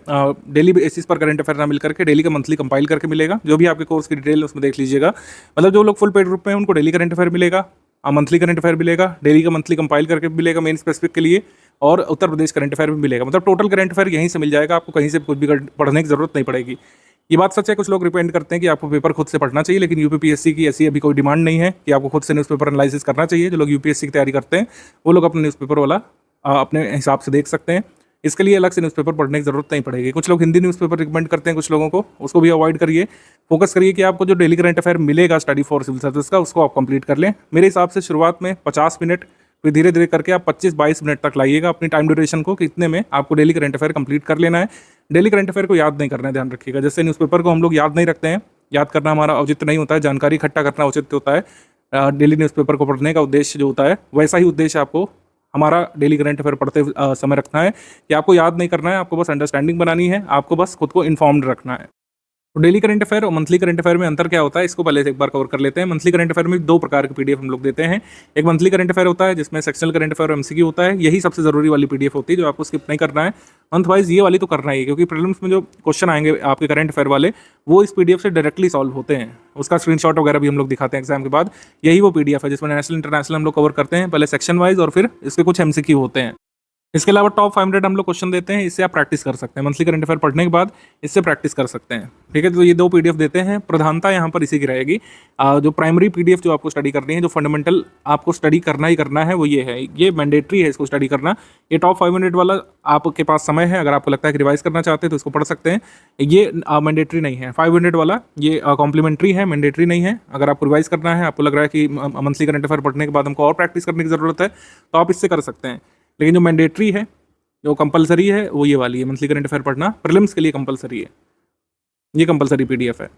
डेली बेसिस पर करंट अफेयर ना मिल करके डेली का मंथली कंपाइल करके मिलेगा। जो भी आपके कोर्स की डिटेल उसमें देख लीजिएगा। मतलब जो लोग फुल पेड ग्रुप में हैं उनको डेली करंट अफेयर मिलेगा, मंथली करंट अफेयर मिलेगा, डेली का मंथली कंपाइल करके मिलेगा मेन स्पेसिफिक के लिए, और उत्तर प्रदेश करंट अफेयर भी मिलेगा। मतलब टोटल करंट अफेयर यहीं से मिल जाएगा, आपको कहीं से कुछ भी पढ़ने की जरूरत नहीं पड़ेगी। ये बात सच है, कुछ लोग रिपेंड करते हैं कि आपको पेपर खुद से पढ़ना चाहिए, लेकिन यूपीपीएससी की ऐसी अभी कोई डिमांड नहीं है कि आपको खुद से न्यूज़पेपर एनालिसिस करना चाहिए। जो लोग यूपीएससी की तैयारी करते हैं वो लोग अपने न्यूज़पेपर वाला अपने हिसाब से देख सकते हैं। इसके लिए अलग से न्यूज़पेपर पढ़ने की जरूरत नहीं पड़ेगी। कुछ लोग हिंदी न्यूज़पेपर रिकमेंड करते हैं कुछ लोगों को, उसको भी अवॉइड करिए। फोकस करिए कि आपको जो डेली करंट अफेयर मिलेगा स्टडी फॉर सिविल सर्विस का, उसको आप कंप्लीट कर लें। मेरे हिसाब से शुरुआत में 50 मिनट, फिर धीरे धीरे करके आप 25-22 मिनट तक लाइएगा अपनी टाइम ड्यूरेशन को, कि इतने में आपको डेली करंट अफेयर कंप्लीट कर लेना है। डेली करंट अफेयर को याद नहीं करना है, ध्यान रखिएगा। जैसे न्यूज़पेपर को हम लोग याद नहीं रखते हैं, याद करना हमारा औचित्य नहीं होता है, जानकारी इकट्ठा करना औचित्य होता है। डेली न्यूज़पेपर को पढ़ने का उद्देश्य जो होता है, वैसा ही उद्देश्य आपको हमारा डेली करंट अफेयर पढ़ते समय रखना है, कि आपको याद नहीं करना है, आपको बस अंडरस्टैंडिंग बनानी है, आपको बस खुद को इन्फॉर्म्ड रखना है। तो डेली करंट अफेयर और मंथली करंट अफेयर में अंतर क्या होता है, इसको पहले से एक बार कवर कर लेते हैं। मंथली करंट अफेयर में 2 प्रकार के पीडीएफ हम लोग देते हैं। एक मंथली करंट अफेयर होता है जिसमें सेक्शनल करंट अफेयर और एमसीक्यू होता है, यही सबसे जरूरी वाली पीडीएफ होती है जो आपको स्किप नहीं करना है। मंथ वाइज ये वाली तो करना ही है, क्योंकि प्रीलिम्स में जो क्वेश्चन आएंगे आपके करंट अफेयर वाले, वो इस पीडीएफ से डायरेक्टली सॉल्व होते हैं। उसका स्क्रीनशॉट वगैरह भी हम लोग दिखाते हैं एग्जाम के बाद। यही वो पीडीएफ है जिसमें नेशनल इंटरनेशनल हम लोग कवर करते हैं, पहले सेक्शन वाइज और फिर इसके कुछ एमसीक्यू होते हैं। इसके अलावा टॉप 500 हम लोग क्वेश्चन देते हैं, इससे आप प्रैक्टिस कर सकते हैं। मंथली करंट अफेयर पढ़ने के बाद इससे प्रैक्टिस कर सकते हैं, ठीक है। तो ये 2 पीडीएफ देते हैं, प्रधानता यहाँ पर इसी की रहेगी। जो प्राइमरी पीडीएफ जो आपको स्टडी करनी है, जो फंडामेंटल आपको स्टडी करना ही करना है, वो ये है, ये मैंडेटरी है इसको स्टडी करना। ये टॉप 500 वाला आपके पास समय है, अगर आपको लगता है कि रिवाइज करना चाहते हैं तो इसको पढ़ सकते हैं। ये मैंडेटरी नहीं है। 500 वाला ये कॉम्प्लीमेंट्री है, मैंडेटरी नहीं है। अगर आपको रिवाइज करना है, आपको लग रहा है कि मंथली करंट अफेयर पढ़ने के बाद हमको और प्रैक्टिस करने की जरूरत है, तो आप इससे कर सकते हैं। लेकिन जो मैंडेटरी है, जो कंपलसरी है, वो ये वाली है। मंथली करंट अफेयर पढ़ना प्रीलिम्स के लिए कंपलसरी है, ये कंपलसरी पीडीएफ है।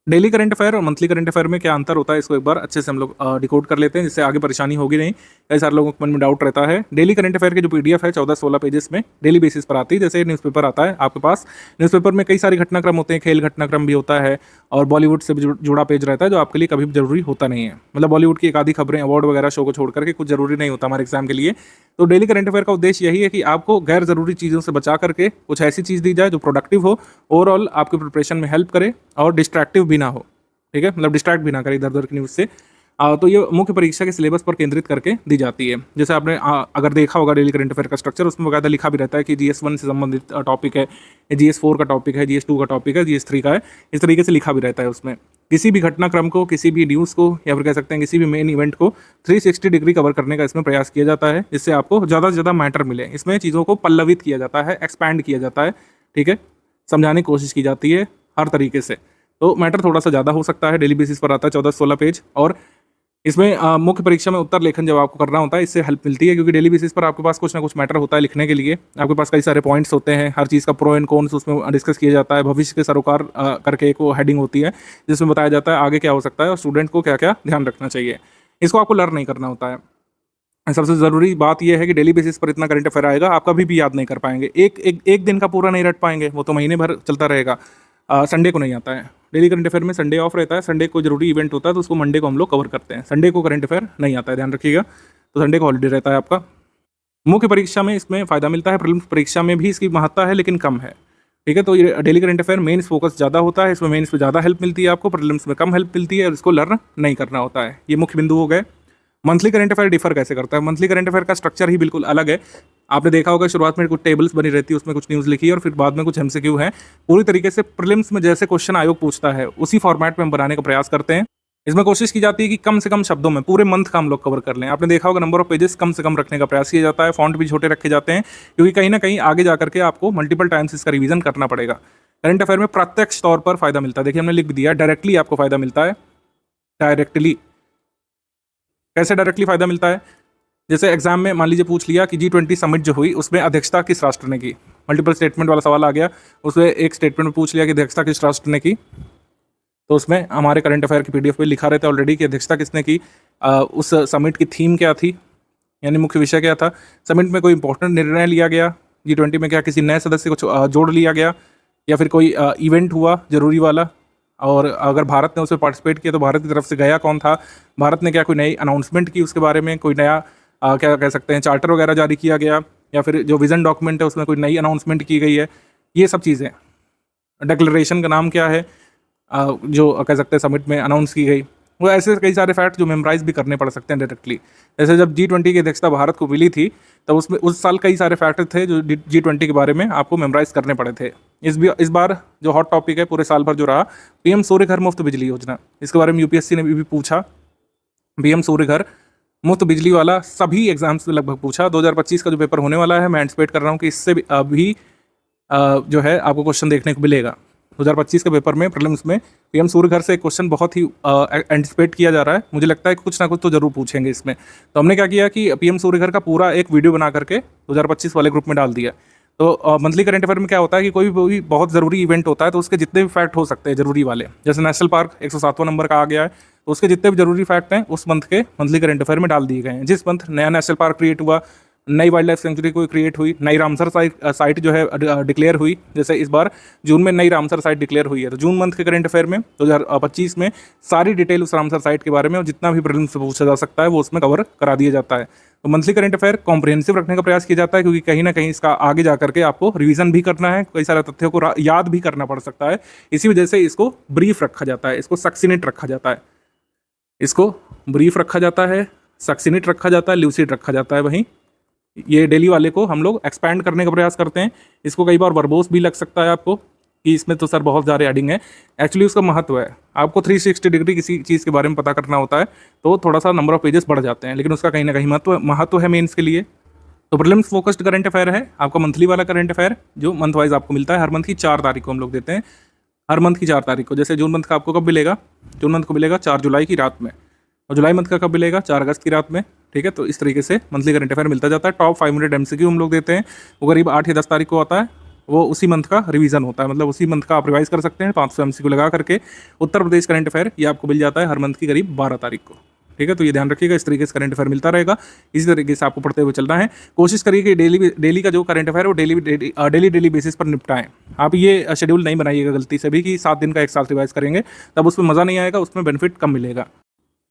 डेली करंट अफेयर और मंथली करंट अफेयर में क्या अंतर होता है, इसको एक बार अच्छे से हम लोग डिकोड कर लेते हैं, जिससे आगे परेशानी होगी नहीं। कई सारे लोगों के मन में डाउट रहता है। डेली करंट अफेयर की जो पीडीएफ है 14-16 पेजेस में डेली बेसिस पर आती है। जैसे न्यूज़पेपर आता है आपके पास, न्यूज़पेपर में कई सारे घटनाक्रम होते हैं, खेल घटनाक्रम भी होता है और बॉलीवुड से भी जुड़ा पेज रहता है, जो आपके लिए कभी भी जरूरी होता नहीं है। मतलब बॉलीवुड की एक आधी खबरें, अवार्ड वगैरह शो को छोड़ करके कुछ जरूरी नहीं होता हमारे एग्जाम के लिए। तो डेली करंट अफेयर का उद्देश्य यही है कि आपको गैर जरूरी चीज़ों से बचा करके कुछ ऐसी चीज़ दी जाए जो प्रोडक्टिव हो, ओवरऑल आपके प्रिपरेशन में हेल्प करे और डिस्ट्रैक्टिव भी ना हो। ठीक है, मतलब डिस्ट्रैक्ट भी ना करे इधर उधर की न्यूज़ से। तो ये मुख्य परीक्षा के सिलेबस पर केंद्रित करके दी जाती है। जैसे आपने अगर देखा होगा डेली करंट अफेयर का स्ट्रक्चर, उसमें बकायदा लिखा भी रहता है कि GS1 से संबंधित टॉपिक है, GS4 का टॉपिक है, GS2 का टॉपिक है, GS3 का है। इस तरीके से लिखा भी रहता है उसमें। किसी भी घटनाक्रम को, किसी भी न्यूज़ को, या फिर कह सकते हैं किसी भी मेन इवेंट को 360 डिग्री कवर करने का इसमें प्रयास किया जाता है, जिससे आपको ज़्यादा से ज़्यादा मैटर मिले। इसमें चीज़ों को पल्लवित किया जाता है, एक्सपैंड किया जाता है। ठीक है, समझाने की कोशिश की जाती है हर तरीके से। तो मैटर थोड़ा सा ज़्यादा हो सकता है। डेली बेसिस पर आता है 14-16 पेज, और इसमें मुख्य परीक्षा में उत्तर लेखन जब आपको करना होता है, इससे हेल्प मिलती है, क्योंकि डेली बेसिस पर आपके पास कुछ ना कुछ मैटर होता है लिखने के लिए। आपके पास कई सारे पॉइंट्स होते हैं, हर चीज़ का प्रो एंड कॉन्स उसमें डिस्कस किया जाता है। भविष्य के सरोकार करके एक वो हेडिंग होती है, जिसमें बताया जाता है आगे क्या हो सकता है और स्टूडेंट को क्या क्या ध्यान रखना चाहिए। इसको आपको लर्न नहीं करना होता है। सबसे ज़रूरी बात यह है कि डेली बेसिस पर इतना करंट अफेयर आएगा, आप कभी भी याद नहीं कर पाएंगे। एक दिन का पूरा नहीं रट पाएंगे, वो तो महीने भर चलता रहेगा। संडे को नहीं आता है डेली करंट अफेयर में, संडे ऑफ रहता है। संडे को जरूरी इवेंट होता है, तो उसको मंडे को हम लोग कवर करते हैं। संडे को करंट अफेयर नहीं आता है, ध्यान रखिएगा। तो संडे को हॉलीडे रहता है आपका। मुख्य परीक्षा में इसमें फ़ायदा मिलता है, प्रीलिम्स परीक्षा में भी इसकी महत्ता है, लेकिन कम है। ठीक है, तो ये daily current affair mains focus ज़्यादा होता है, इसमें मेंस में ज़्यादा हेल्प मिलती है आपको, प्रीलिम्स में कम हेल्प मिलती है, और इसको लर्न नहीं करना होता है। ये मुख्य बिंदु हो गए। मंथली करंट अफेयर डिफर कैसे करता है? मंथली करंट अफेयर का स्ट्रक्चर ही बिल्कुल अलग है। आपने देखा होगा शुरुआत में कुछ टेबल्स बनी रहती है, उसमें कुछ न्यूज़ लिखी है, और फिर बाद में कुछ MCQ है। पूरी तरीके से प्रीलिम्स में जैसे क्वेश्चन आयोग पूछता है, उसी फॉर्मेट में हम बनाने का प्रयास करते हैं। इसमें कोशिश की जाती है कि कम से कम शब्दों में पूरे मंथ का हम लोग कवर कर लें। आपने देखा होगा नंबर ऑफ पेजेस कम से कम रखने का प्रयास किया जाता है, फॉन्ट भी छोटे रखे जाते हैं, क्योंकि कहीं ना कहीं आगे जाकर के आपको मल्टीपल टाइम्स इसका रिवीजन करना पड़ेगा। करंट अफेयर में प्रत्यक्ष तौर पर फायदा मिलता है। देखिए हमने लिख दिया, डायरेक्टली आपको फायदा मिलता है। डायरेक्टली कैसे डायरेक्टली फायदा मिलता है? जैसे एग्जाम में मान लीजिए पूछ लिया कि G20 समिट जो हुई, उसमें अध्यक्षता किस राष्ट्र ने की। मल्टीपल स्टेटमेंट वाला सवाल आ गया, उसमें एक स्टेटमेंट में पूछ लिया कि अध्यक्षता किस राष्ट्र ने की, तो उसमें हमारे करंट अफेयर की PDF में लिखा रहता है ऑलरेडी कि अध्यक्षता किसने की, उस समिट की थीम क्या थी, यानी मुख्य विषय क्या था, समिट में कोई इंपॉर्टेंट निर्णय लिया गया, G20 में क्या किसी नए सदस्य को जोड़ लिया गया, या फिर कोई इवेंट हुआ जरूरी वाला, और अगर भारत ने उसमें पार्टिसिपेट किया तो भारत की तरफ से गया कौन था, भारत ने क्या कोई नई अनाउंसमेंट की उसके बारे में, कोई नया क्या कह सकते हैं चार्टर वगैरह जारी किया गया, या फिर जो विजन डॉक्यूमेंट है उसमें कोई नई अनाउंसमेंट की गई है, ये सब चीज़ें। डिक्लेरेशन का नाम क्या है जो कह सकते हैं समिट में अनाउंस की गई। वो ऐसे कई सारे फैक्ट जो मेमोराइज भी करने पड़ सकते हैं डायरेक्टली। जैसे जब G20 की अध्यक्षता भारत को मिली थी, तब उसमें उस साल कई सारे फैक्ट थे जो G20 के बारे में आपको मेमोराइज करने पड़े थे। इस बार जो हॉट टॉपिक है पूरे साल भर जो रहा, PM सूर्य घर मुफ्त बिजली योजना। इसके बारे में UPSC ने भी पूछा। PM सूर्य घर मुफ्त बिजली वाला सभी एग्जाम्स में लगभग पूछा। 2025 का जो पेपर होने वाला है, मैं एंटिसिपेट कर रहा हूँ कि इससे भी जो है आपको क्वेश्चन देखने को मिलेगा। 2025 के पेपर में प्रीलिम्स में PM सूर्य घर से एक क्वेश्चन बहुत ही एंटिसिपेट किया जा रहा है। मुझे लगता है कि कुछ ना कुछ तो जरूर पूछेंगे इसमें। तो हमने क्या किया कि PM सूर्य घर का पूरा एक वीडियो बना करके 2025 वाले ग्रुप में डाल दिया। तो मंथली करंट अफेयर में क्या होता है कि कोई भी बहुत ज़रूरी इवेंट होता है तो उसके जितने भी फैक्ट हो सकते हैं जरूरी वाले, जैसे नेशनल पार्क 107वां नंबर का आ गया है, तो उसके जितने भी जरूरी फैक्ट हैं उस मंथ के मंथली करंट अफेयर में डाल दिए गए हैं। जिस मंथ नया नेशनल पार्क क्रिएट हुआ, नई वाइल्ड लाइफ सेंचुरी कोई क्रिएट हुई, नई रामसर साइट जो है डिक्लेयर हुई, जैसे इस बार जून में नई रामसर साइट डिक्लेयर हुई है, तो जून मंथ के करंट अफेयर में 2025 में सारी डिटेल उस रामसर साइट के बारे में और जितना भी प्रीलिम्स से पूछा जा सकता है वो उसमें कवर करा दिया जाता है। तो मंथली करंट अफेयर कॉम्प्रिहेंसिव रखने का प्रयास किया जाता है, क्योंकि कहीं ना कहीं इसका आगे जाकर के आपको रिवीजन भी करना है, कई सारे तथ्यों को याद भी करना पड़ सकता है। इसी वजह से इसको ब्रीफ रखा जाता है, इसको सक्सिनेट रखा जाता है, इसको ब्रीफ रखा जाता है, सक्सिनेट रखा जाता है, ल्यूसिड रखा जाता है। वहीं ये डेली वाले को हम लोग एक्सपैंड करने का प्रयास करते हैं। इसको कई बार वर्बोस भी लग सकता है आपको कि इसमें तो सर बहुत ज़्यादा एडिंग है। एक्चुअली उसका महत्व है, आपको 360 डिग्री किसी चीज़ के बारे में पता करना होता है तो थोड़ा सा नंबर ऑफ पेजेस बढ़ जाते हैं, लेकिन उसका कहीं ना कहीं महत्व है मेंस के लिए। तो प्रीलिम्स फोकस्ड करंट अफेयर है आपका मंथली वाला करंट अफेयर, जो मंथ वाइज आपको मिलता है। हर मंथ की 4 तारीख को हम लोग देते हैं, हर मंथ की 4 तारीख को। जैसे जून मंथ का आपको कब मिलेगा? जून मंथ को मिलेगा 4 जुलाई की रात में, और जुलाई मंथ का कब मिलेगा? 4 अगस्त की रात में। ठीक है, तो इस तरीके से मंथली करंट अफेयर मिलता जाता है। टॉप 500 MCQ हम लोग देते हैं, वो करीब 8 या 10 तारीख को आता है। वो उसी मंथ का रिवीजन होता है, मतलब उसी मंथ का आप रिवाइज कर सकते हैं 500 MCQ लगा करके। उत्तर प्रदेश करंट अफेयर ये आपको मिल जाता है हर मंथ की करीब 12 तारीख को, ठीक है। तो ये ध्यान रखिएगा, इस तरीके से करंट अफेयर मिलता रहेगा, इसी तरीके से आपको पढ़ते हुए चलना है। कोशिश करिए कि डेली का जो करंट अफेयर है वो डेली बेसिस पर निपटाएं। आप ये शेड्यूल नहीं बनाइएगा गलती से भी कि 7 दिन का एक साथ रिवाइज करेंगे, तब उसमें मज़ा नहीं आएगा, उसमें बेनिफिट कम मिलेगा।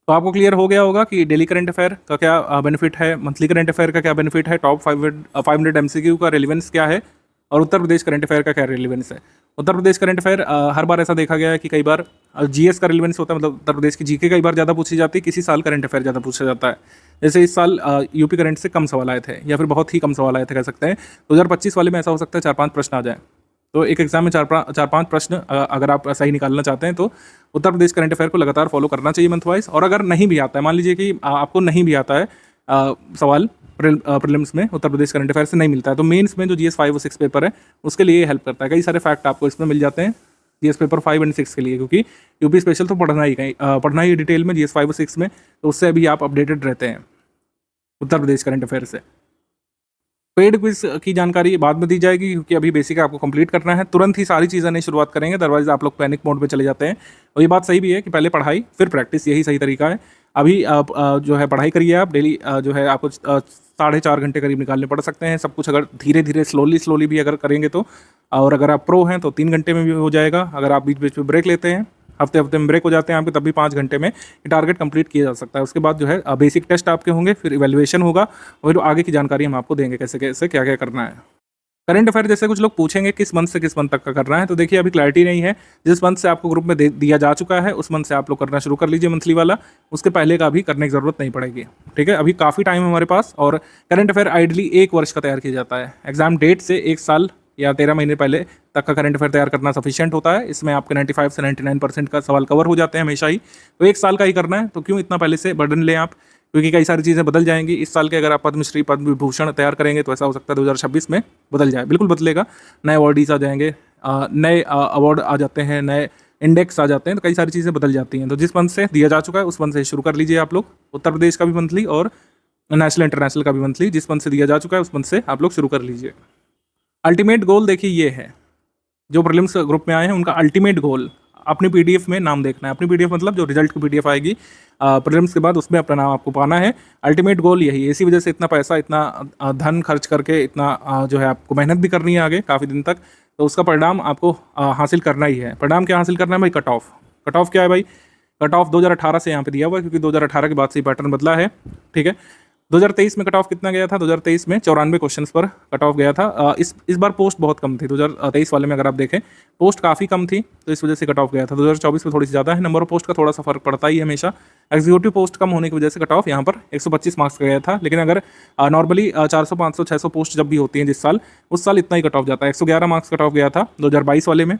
तो आपको क्लियर हो गया होगा कि डेली करंट अफेयर का क्या बेनिफिट है, मंथली करंट अफेयर का क्या बेनिफिट है, टॉप 500 MCQ का रेलिवेंस क्या है, और उत्तर प्रदेश करंट अफेयर का क्या रेलिवेंस है। उत्तर प्रदेश करंट अफेयर हर बार ऐसा देखा गया है कि कई बार GS का रेलिवेंस होता है, मतलब उत्तर प्रदेश की GK कई बार ज़्यादा पूछी जाती है, किसी साल करंट अफेयर ज़्यादा पूछा जाता है। जैसे इस साल यूपी करंट से कम सवाल आए थे, या फिर बहुत ही कम सवाल आए थे कह सकते हैं। 2025 वाले में ऐसा हो सकता है 4-5 प्रश्न आ जाए, तो एक एग्जाम में 4-5 प्रश्न अगर आप सही निकालना चाहते हैं तो उत्तर प्रदेश करंट अफेयर को लगातार फॉलो करना चाहिए मंथ वाइज। और अगर नहीं भी आता है, मान लीजिए कि आपको नहीं भी आता है सवाल प्रीलिम्स में उत्तर प्रदेश करंट अफेयर से नहीं मिलता है, तो मेंस में जो GS 5 और 6 पेपर है उसके लिए हेल्प करता है। कई सारे फैक्ट आपको इसमें मिल जाते हैं GS पेपर 5 और 6 के लिए, क्योंकि यूपी स्पेशल तो पढ़ना ही डिटेल में GS 5 और 6 में, तो उससे अभी आप अपडेटेड रहते हैं उत्तर प्रदेश करंट अफेयर से। पेड क्विज की जानकारी बाद में दी जाएगी, क्योंकि अभी बेसिक आपको कंप्लीट करना है, तुरंत ही सारी चीज़ें नहीं शुरुआत करेंगे, अदरवाइज आप लोग पैनिक मोड पे चले जाते हैं। और ये बात सही भी है कि पहले पढ़ाई फिर प्रैक्टिस, यही सही तरीका है। अभी आप जो है पढ़ाई करिए, आप डेली जो है आपको 4.5 घंटे करीब निकालने पड़ सकते हैं। सब कुछ अगर धीरे धीरे स्लोली भी अगर करेंगे तो, और अगर आप प्रो हैं तो 3 घंटे में भी हो जाएगा। अगर आप बीच बीच में ब्रेक लेते हैं, हफ्ते में ब्रेक हो जाते हैं आपके, तब भी 5 घंटे में ये टारगेट कंप्लीट किया जा सकता है। उसके बाद जो है बेसिक टेस्ट आपके होंगे, फिर इवैल्यूएशन होगा, और आगे की जानकारी हम आपको देंगे कैसे कैसे क्या क्या करना है। करंट अफेयर जैसे कुछ लोग पूछेंगे किस मंथ से किस मंथ तक का करना है, तो देखिए अभी क्लैरिटी नहीं है। जिस मंथ से आपको ग्रुप में दिया जा चुका है उस मंथ से आप लोग करना शुरू कर लीजिए मंथली वाला, उसके पहले का भी करने की जरूरत नहीं पड़ेगी, ठीक है। अभी काफ़ी टाइम है हमारे पास, और करंट अफेयर आइडली 1 वर्ष का तैयार किया जाता है। एग्जाम डेट से 1 साल या 13 महीने पहले तक का करंट अफेयर तैयार करना सफिशिएंट होता है। इसमें आपके 95 से 99% का सवाल कवर हो जाते हैं हमेशा ही, तो 1 साल का ही करना है। तो क्यों इतना पहले से बर्डन लें आप, क्योंकि कई सारी चीज़ें बदल जाएंगी इस साल के। अगर आप पद्मश्री पद्म विभूषण तैयार करेंगे तो ऐसा हो सकता है 2026 में बदल जाए, बिल्कुल बदलेगा। नए अवार्डीज आ जाएंगे, नए अवार्ड आ जाते हैं, नए इंडेक्स आ जाते हैं, तो कई सारी चीज़ें बदल जाती हैं। तो जिस मंथ से दिया जा चुका है उस मंथ से शुरू कर लीजिए आप लोग, उत्तर प्रदेश का भी मंथली और नेशनल इंटरनेशनल का भी मंथली। जिस मंथ से दिया जा चुका है उस मंथ से आप लोग शुरू कर लीजिए। अल्टीमेट गोल देखिए ये है, जो प्रीलिम्स ग्रुप में आए हैं उनका अल्टीमेट गोल अपनी PDF में नाम देखना है। अपनी PDF मतलब जो रिजल्ट की PDF आएगी प्रीलिम्स के बाद, उसमें अपना नाम आपको पाना है। अल्टीमेट गोल यही है, इसी वजह से इतना पैसा, इतना धन खर्च करके, इतना जो है आपको मेहनत भी करनी है आगे काफ़ी दिन तक, तो उसका परिणाम आपको हासिल करना ही है। परिणाम क्या हासिल करना है भाई? कट ऑफ क्या है भाई? कट ऑफ 2018 से यहाँ पे दिया हुआ है, क्योंकि 2018 के बाद से ही पैटर्न बदला है, ठीक है। 2023 में कट ऑफ कितना गया था? 2023 में 94 क्वेश्चंस पर कट ऑफ गया था। इस बार पोस्ट बहुत कम थी 2023 वाले में, अगर आप देखें पोस्ट काफ़ी कम थी, तो इस वजह से कट ऑफ गया था। 2024 में थोड़ी सी ज़्यादा है, नंबर ऑफ पोस्ट का थोड़ा सा फर्क पड़ता ही है हमेशा। एग्जीक्यूटिव पोस्ट कम होने की वजह से कट ऑफ यहाँ पर 125 मार्क्स का गया था, लेकिन अगर नॉर्मली 400, 500, 600 पोस्ट जब भी होती हैं जिस साल, उस साल इतना ही कट ऑफ जाता है। 111 मार्क्स कट ऑफ गया था 2022 वाले में,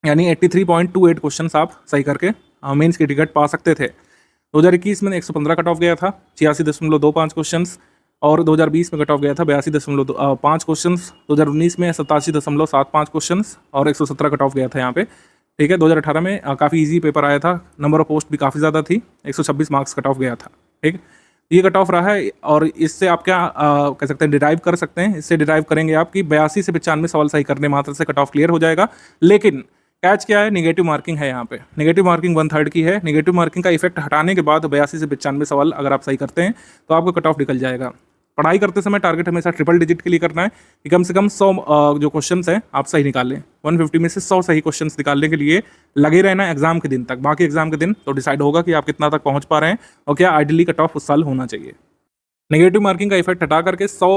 यानी 83.28 क्वेश्चन आप सही करके मेंस की टिकट पा सकते थे। 2021 में 115 कट ऑफ गया था, 86.25 क्वेश्चन, और 2020 में कट ऑफ गया था 82.5 क्वेश्चन। 2019 में 87.75 क्वेश्चन और 117 कट ऑफ गया था यहाँ पे, ठीक है। 2018 में काफ़ी इजी पेपर आया था, नंबर ऑफ पोस्ट भी काफ़ी ज़्यादा थी, 126 मार्क्स कट ऑफ गया था, ठीक। ये कट ऑफ रहा है, और इससे आप क्या कह सकते हैं, डिराइव कर सकते हैं। इससे डिराइव करेंगे आप कि 82 से 95 सवाल सही करने मात्र से कट ऑफ क्लियर हो जाएगा। लेकिन कैच क्या है? नेगेटिव मार्किंग है यहाँ पे, नेगेटिव मार्किंग 1/3 की है। नेगेटिव मार्किंग का इफेक्ट हटाने के बाद 82 से 95 सवाल अगर आप सही करते हैं तो आपको कट ऑफ निकल जाएगा। पढ़ाई करते समय टारगेट हमेशा ट्रिपल डिजिट के लिए करना है कि कम से कम 100 जो क्वेश्चंस हैं आप सही निकालें। 150 में से 100 सही क्वेश्चंस निकालने के लिए लगे रहना एग्जाम के दिन तक। बाकी एग्जाम के दिन तो डिसाइड होगा कि आप कितना तक पहुंच पा रहे हैं और क्या आइडियली कट ऑफ उस साल होना चाहिए। नेगेटिव मार्किंग का इफेक्ट हटा करके 100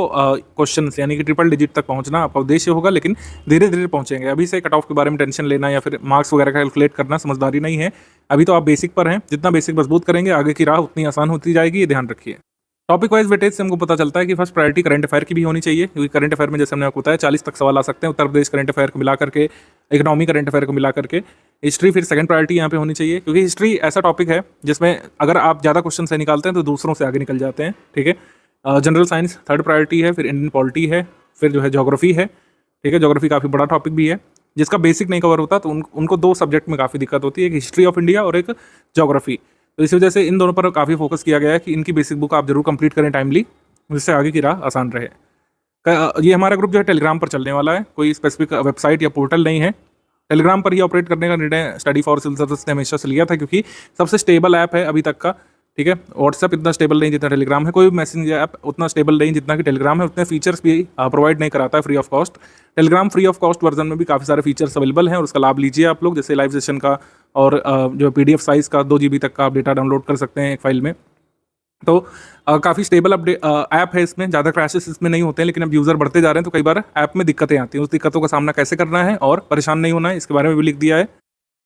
क्वेश्चन यानी कि ट्रिपल डिजिट तक पहुंचना आपका उद्देश्य होगा, लेकिन धीरे धीरे पहुंचेंगे। अभी से कट ऑफ के बारे में टेंशन लेना या फिर मार्क्स वगैरह कैलकुलेट करना समझदारी नहीं है। अभी तो आप बेसिक पर हैं, जितना बेसिक मजबूत करेंगे आगे की राह उतनी आसान होती जाएगी, ये ध्यान रखिए। टॉपिक वाइज वेटेज से हमको पता चलता है कि फर्स्ट प्रायोरिटी करंट अफेयर की भी होनी चाहिए, क्योंकि करंट अफेयर में जैसे हमने आपको बताया 40 तक सवाल आ सकते हैं। उत्तर प्रदेश करंट अफेयर को मिला करके, इकोनॉमी करंट अफेयर को मिला करके, हिस्ट्री फिर सेकंड प्रायोरिटी यहाँ पे होनी चाहिए, क्योंकि हिस्ट्री ऐसा टॉपिक है जिसमें अगर आप ज़्यादा क्वेश्चन से निकालते हैं तो दूसरों से आगे निकल जाते हैं, ठीक है। जनरल साइंस थर्ड प्रायोरिटी है, फिर इंडियन पॉलिटी है, फिर जो है ज्योग्राफी है, ठीक है। ज्योग्राफी काफ़ी बड़ा टॉपिक भी है, जिसका बेसिक नहीं कवर होता तो उनको 2 सब्जेक्ट में काफ़ी दिक्कत होती है, एक हिस्ट्री ऑफ इंडिया और एक ज्योग्राफी। तो इसी वजह से इन दोनों पर काफ़ी फोकस किया गया है कि इनकी बेसिक बुक आप जरूर कंप्लीट करें टाइमली, जिससे आगे की राह आसान रहे। ये हमारा ग्रुप जो है टेलीग्राम पर चलने वाला है, कोई स्पेसिफिक वेबसाइट या पोर्टल नहीं है। टेलीग्राम पर ही ऑपरेट करने का निर्णय स्टडी फॉर सिविल सर्विस ने हमेशा से लिया था, क्योंकि सबसे स्टेबल ऐप है अभी तक का। ठीक है, व्हाट्सएप इतना स्टेबल नहीं जितना टेलीग्राम है, कोई भी मैसेजिंग ऐप उतना स्टेबल नहीं जितना कि टेलीग्राम है, उतने फीचर्स भी प्रोवाइड नहीं कराता है free of cost. Telegram free of cost version में भी काफ़ी सारे फीचर्स अवेलेबल हैं और उसका लाभ लीजिए आप लोग, जैसे लाइव सेशन का और जो PDF साइज़ का 2 GB तक का आप डेटा डाउनलोड कर सकते हैं एक फाइल में। तो काफ़ी स्टेबल ऐप है, इसमें ज़्यादा क्रैशेस इसमें नहीं होते हैं, लेकिन अब यूज़र बढ़ते जा रहे हैं तो कई बार ऐप में दिक्कतें आती हैं। उस दिक्कतों का सामना कैसे करना है और परेशान नहीं होना है, इसके बारे में भी लिख दिया है।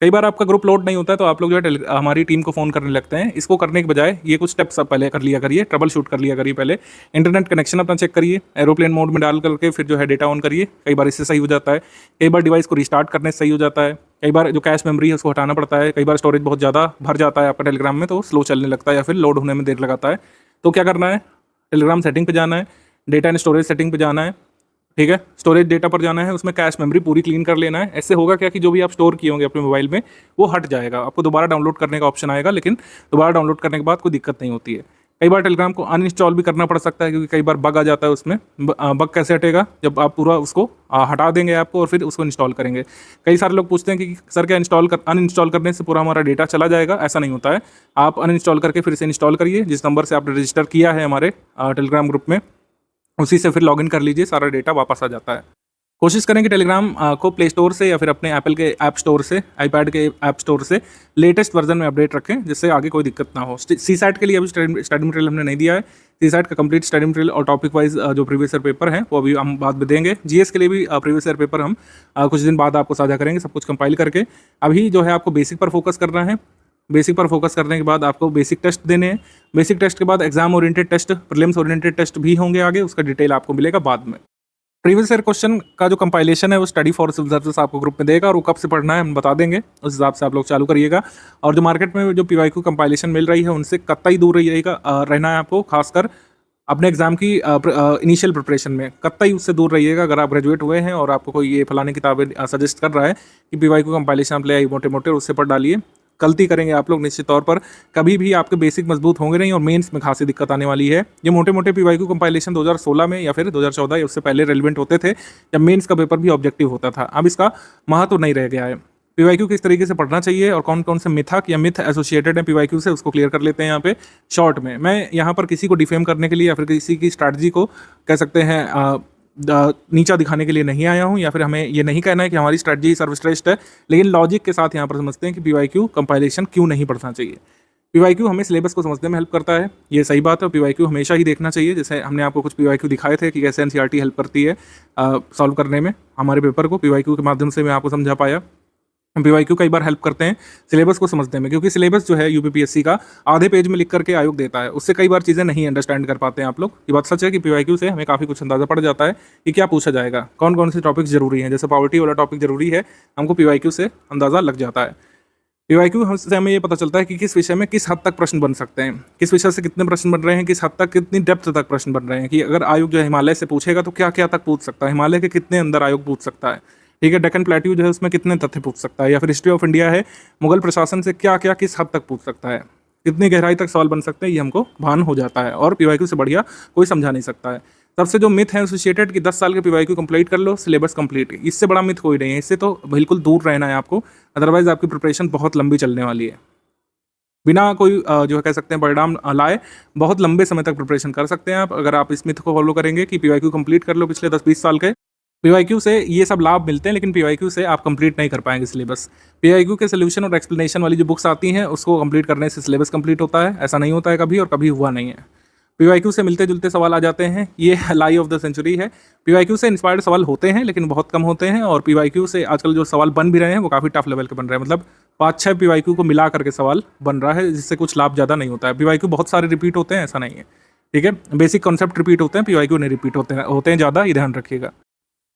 कई बार आपका ग्रुप लोड नहीं होता है तो आप लोग जो है हमारी टीम को फ़ोन करने लगते हैं। इसको करने के बजाय ये कुछ स्टेप्स आप पहले कर लिया करिए, ट्रबल शूट कर लिया करिए। पहले इंटरनेट कनेक्शन अपना चेक करिए, एरोप्लेन मोड में डाल करके फिर जो है डेटा ऑन करिए। कई बार इससे सही हो जाता है, कई बार डिवाइस को रिस्टार्ट करने से सही हो जाता है, कई बार जो कैश मेमोरी है उसको हटाना पड़ता है, कई बार स्टोरेज बहुत ज़्यादा भर जाता है आपका टेलीग्राम में तो स्लो चलने लगता है या फिर लोड होने में देर लगाता है। तो क्या करना है, टेलीग्राम सेटिंग पे जाना है, डेटा एंड स्टोरेज सेटिंग पे जाना है। ठीक है, स्टोरेज डेटा पर जाना है, उसमें कैश मेमोरी पूरी क्लीन कर लेना है। ऐसे होगा क्या कि जो भी आप स्टोर किए होंगे अपने मोबाइल में वो हट जाएगा, आपको दोबारा डाउनलोड करने का ऑप्शन आएगा, लेकिन दोबारा डाउनलोड करने के बाद कोई दिक्कत नहीं होती है। कई बार टेलीग्राम को अनइंस्टॉल भी करना पड़ सकता है, क्योंकि कई बार बग आ जाता है उसमें। बग कैसे हटेगा, जब आप पूरा उसको हटा देंगे ऐप को और फिर उसको इंस्टॉल करेंगे। कई सारे लोग पूछते हैं कि सर क्या अनइंस्टॉल करने से पूरा हमारा डेटा चला जाएगा? ऐसा नहीं होता है। आप अनइंस्टॉल करके फिर से इंस्टॉल करिए, जिस नंबर से आपने रजिस्टर किया है हमारे टेलीग्राम ग्रुप में, उसी से फिर लॉगिन कर लीजिए, सारा डेटा वापस आ जाता है। कोशिश करें कि टेलीग्राम को प्ले स्टोर से या फिर अपने एप्पल के ऐप स्टोर से, आईपैड के ऐप स्टोर से लेटेस्ट वर्जन में अपडेट रखें, जिससे आगे कोई दिक्कत ना हो। CSAT के लिए अभी स्टडी मटेरियल हमने नहीं दिया है। CSAT का कंप्लीट स्टडी मटेरियल और टॉपिक वाइज जो प्रीवियस ईयर पेपर है वो अभी हम बाद में देंगे। GS के लिए भी प्रीवियस ईयर पेपर हम कुछ दिन बाद आपको साझा करेंगे, सब कुछ कंपाइल करके। अभी जो है आपको बेसिक पर फोकस करना है। बेसिक पर फोकस करने के बाद आपको बेसिक टेस्ट देने हैं। बेसिक टेस्ट के बाद exam oriented test, prelims oriented test भी होंगे आगे, उसका डिटेल आपको मिलेगा बाद में। प्रीवियस ईयर क्वेश्चन का जो कंपाइलेशन है वो स्टडी फॉर सिविल सर्विस आपको ग्रुप में देगा और वो कब से पढ़ना है हम बता देंगे, उस हिसाब से आप लोग चालू करिएगा। और जो मार्केट में जो PYQ कंपाइलेशन मिल रही है उनसे कतई दूर रहिएगा, रहना है आपको। खासकर अपने एग्जाम की इनिशियल प्रिपरेशन में कतई उससे दूर रहिएगा। अगर आप ग्रेजुएट हुए हैं और आपको कोई ये फलाने किताबें सजेस्ट कर रहा है कि PYQ कंपाइलेशन आप ले आइए मोटे मोटे, उससे पढ़ डालिए। गलती करेंगे आप लोग निश्चित तौर पर, कभी भी आपके बेसिक मजबूत होंगे नहीं और मेंस में खासी दिक्कत आने वाली है। ये मोटे मोटे PYQ कंपाइलेशन 2016 में या फिर 2014 या उससे पहले रेलिवेंट होते थे, जब मेंस का पेपर भी ऑब्जेक्टिव होता था। अब इसका महत्व नहीं रह गया है। PYQ किस तरीके से पढ़ना चाहिए और कौन कौन से मिथक या मिथ एसोसिएटेड है PYQ से, उसको क्लियर कर लेते हैं यहाँ पे शॉर्ट में। मैं यहाँ पर किसी को डिफेम करने के लिए या फिर किसी की स्ट्रैटेजी को कह सकते हैं नीचा दिखाने के लिए नहीं आया हूँ, या फिर हमें ये नहीं कहना है कि हमारी स्ट्रैटेजी सर्वश्रेष्ठ है, लेकिन लॉजिक के साथ यहाँ पर समझते हैं कि PYQ कंपाइलेशन क्यों नहीं पढ़ना चाहिए। PYQ हमें सिलेबस को समझने में हेल्प करता है, ये सही बात है। PYQ हमेशा ही देखना चाहिए, जैसे हमने आपको कुछ PYQ दिखाए थे कि कैसे NCERT हेल्प करती है सॉल्व करने में हमारे पेपर को। PYQ के माध्यम से मैं आपको समझा पाया। PYQ कई बार हेल्प करते हैं सिलेबस को समझने में, क्योंकि सिलेबस जो है UPPSC का आधे पेज में लिख करके आयोग देता है, उससे कई बार चीज़ें नहीं अंडरस्टैंड कर पाते हैं आप लोग। ये बात सच है कि PYQ से हमें काफ़ी कुछ अंदाजा पड़ जाता है कि क्या पूछा जाएगा, कौन कौन से टॉपिक्स जरूरी हैं। जैसे पॉवर्टी वाला टॉपिक जरूरी है, हमको PYQ से अंदाज़ा लग जाता है। PYQ से हमें ये पता चलता है कि किस विषय में किस हद तक प्रश्न बन सकते हैं, किस विषय से कितने प्रश्न बन रहे हैं, किस हद तक कितनी डेप्थ तक प्रश्न बन रहे हैं, कि अगर आयोग जो है हिमालय से पूछेगा तो क्या क्या तक पूछ सकता है, हिमालय के कितने अंदर आयोग पूछ सकता है। ठीक है, डेक्कन प्लेट्यू जो है उसमें कितने तथ्य पूछ सकता है, या फिर हिस्ट्री ऑफ इंडिया है, मुगल प्रशासन से क्या क्या किस हद तक पूछ सकता है, कितनी गहराई तक सवाल बन सकते हैं, ये हमको भान हो जाता है। और PYQ से बढ़िया कोई समझा नहीं सकता है। सबसे जो मिथ है एसोसिएटेड कि 10 साल के PYQ कंप्लीट कर लो, सिलेबस कंप्लीट, इससे बड़ा मिथ कोई नहीं है। इससे तो बिल्कुल दूर रहना है आपको, अदरवाइज आपकी प्रिपरेशन बहुत लंबी चलने वाली है। बिना कोई जो है कह सकते हैं परिणाम लाए बहुत लंबे समय तक प्रिपरेशन कर सकते हैं आप, अगर आप इस मिथ को फॉलो करेंगे कि PYQ कंप्लीट कर लो पिछले 10-20 साल के। PYQ से ये सब लाभ मिलते हैं, लेकिन PYQ से आप कंप्लीट नहीं कर पाएंगे सिलेबस। PYQ के सोल्यूशन और एक्सप्लेनेशन वाली जो बुक्स आती हैं उसको कंप्लीट करने से सिलेबस कंप्लीट होता है, ऐसा नहीं होता है कभी, और कभी हुआ नहीं है। PYQ से मिलते जुलते सवाल आ जाते हैं, ये लाई ऑफ द सेंचुरी है। PYQ से इंस्पायर्ड सवाल होते हैं लेकिन बहुत कम होते हैं, और PYQ से आजकल जो सवाल बन भी रहे हैं वो काफ़ी टफ लेवल के बन रहे हैं। मतलब 5-6 PYQ को मिला करके सवाल बन रहा है, जिससे कुछ लाभ ज़्यादा नहीं होता है। PYQ बहुत सारे रिपीट होते हैं, ऐसा नहीं है। ठीक है, बेसिक कॉन्सेप्ट रिपीट होते हैं, PYQ नहीं रिपीट होते हैं ज़्यादा, ये ध्यान रखिएगा।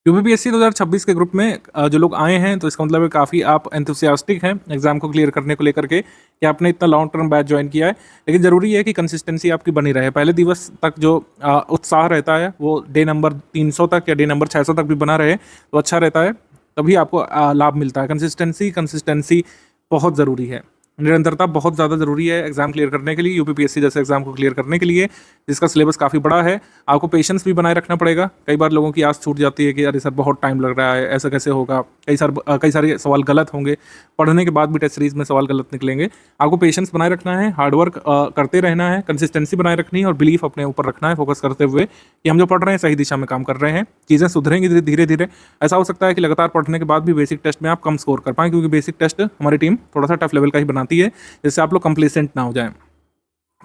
UPPSC 2026 के ग्रुप में जो लोग आए हैं तो इसका मतलब है काफ़ी आप एंथुसियास्टिक हैं एग्जाम को क्लियर करने को लेकर के, कि आपने इतना लॉन्ग टर्म बैच ज्वाइन किया है। लेकिन ज़रूरी है कि कंसिस्टेंसी आपकी बनी रहे। पहले दिवस तक जो उत्साह रहता है वो डे नंबर 300 तक या डे नंबर 600 तक भी बना रहे तो अच्छा रहता है, तभी आपको लाभ मिलता है। कंसिस्टेंसी बहुत ज़रूरी है। निरंतरता बहुत ज़्यादा ज़रूरी है एग्जाम क्लियर करने के लिए, यूपीपीएससी जैसे एग्जाम को क्लियर करने के लिए, जिसका सिलेबस काफ़ी बड़ा है। आपको पेशेंस भी बनाए रखना पड़ेगा। कई बार लोगों की आस छूट जाती है कि अरे सर बहुत टाइम लग रहा है, ऐसा कैसे होगा, कई सारे सवाल गलत होंगे, पढ़ने के बाद भी टेस्ट सीरीज में सवाल गलत निकलेंगे। आपको पेशेंस बनाए रखना है, हार्डवर्क करते रहना है, कंसिस्टेंसी बनाए रखनी है और बिलीफ अपने ऊपर रखना है, फोकस करते हुए कि हम जो पढ़ रहे हैं सही दिशा में काम कर रहे हैं, चीज़ें सुधरेंगी धीरे धीरे। ऐसा हो सकता है कि लगातार पढ़ने के बाद भी बेसिक टेस्ट में आप कम स्कोर कर पाएं, क्योंकि बेसिक टेस्ट हमारी टीम थोड़ा सा टफ लेवल का ही बनाती है, जिससे आप लोग कंप्लीसेंट ना हो जाएं।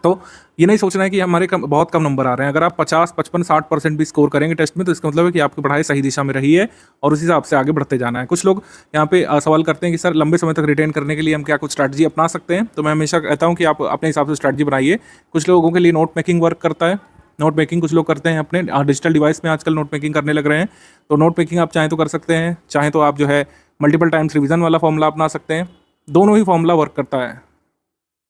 तो ये नहीं सोचना है कि हमारे बहुत कम नंबर आ रहे हैं। अगर आप 50, 55, 60% भी स्कोर करेंगे टेस्ट में, तो इसका मतलब है कि आपकी पढ़ाई सही दिशा में रही है और उसी हिसाब से आगे बढ़ते जाना है। कुछ लोग यहाँ पे सवाल करते हैं कि सर लंबे समय तक रिटेन करने के लिए हम क्या कुछ स्ट्रैटेजी अपना सकते हैं। तो मैं हमेशा कहता हूँ कि आप अपने हिसाब से स्ट्रैटेजी बनाइए। कुछ लोगों के लिए नोट मेकिंग वर्क करता है। नोट मेकिंग कुछ लोग करते हैं अपने डिजिटल डिवाइस में, आजकल नोट मेकिंग करने लग रहे हैं। तो नोट मेकिंग आप चाहें तो कर सकते हैं, चाहें तो आप जो है मल्टीपल टाइम्स रिवीजन वाला फॉर्मूला अपना सकते हैं। दोनों ही फॉर्मूला वर्क करता है।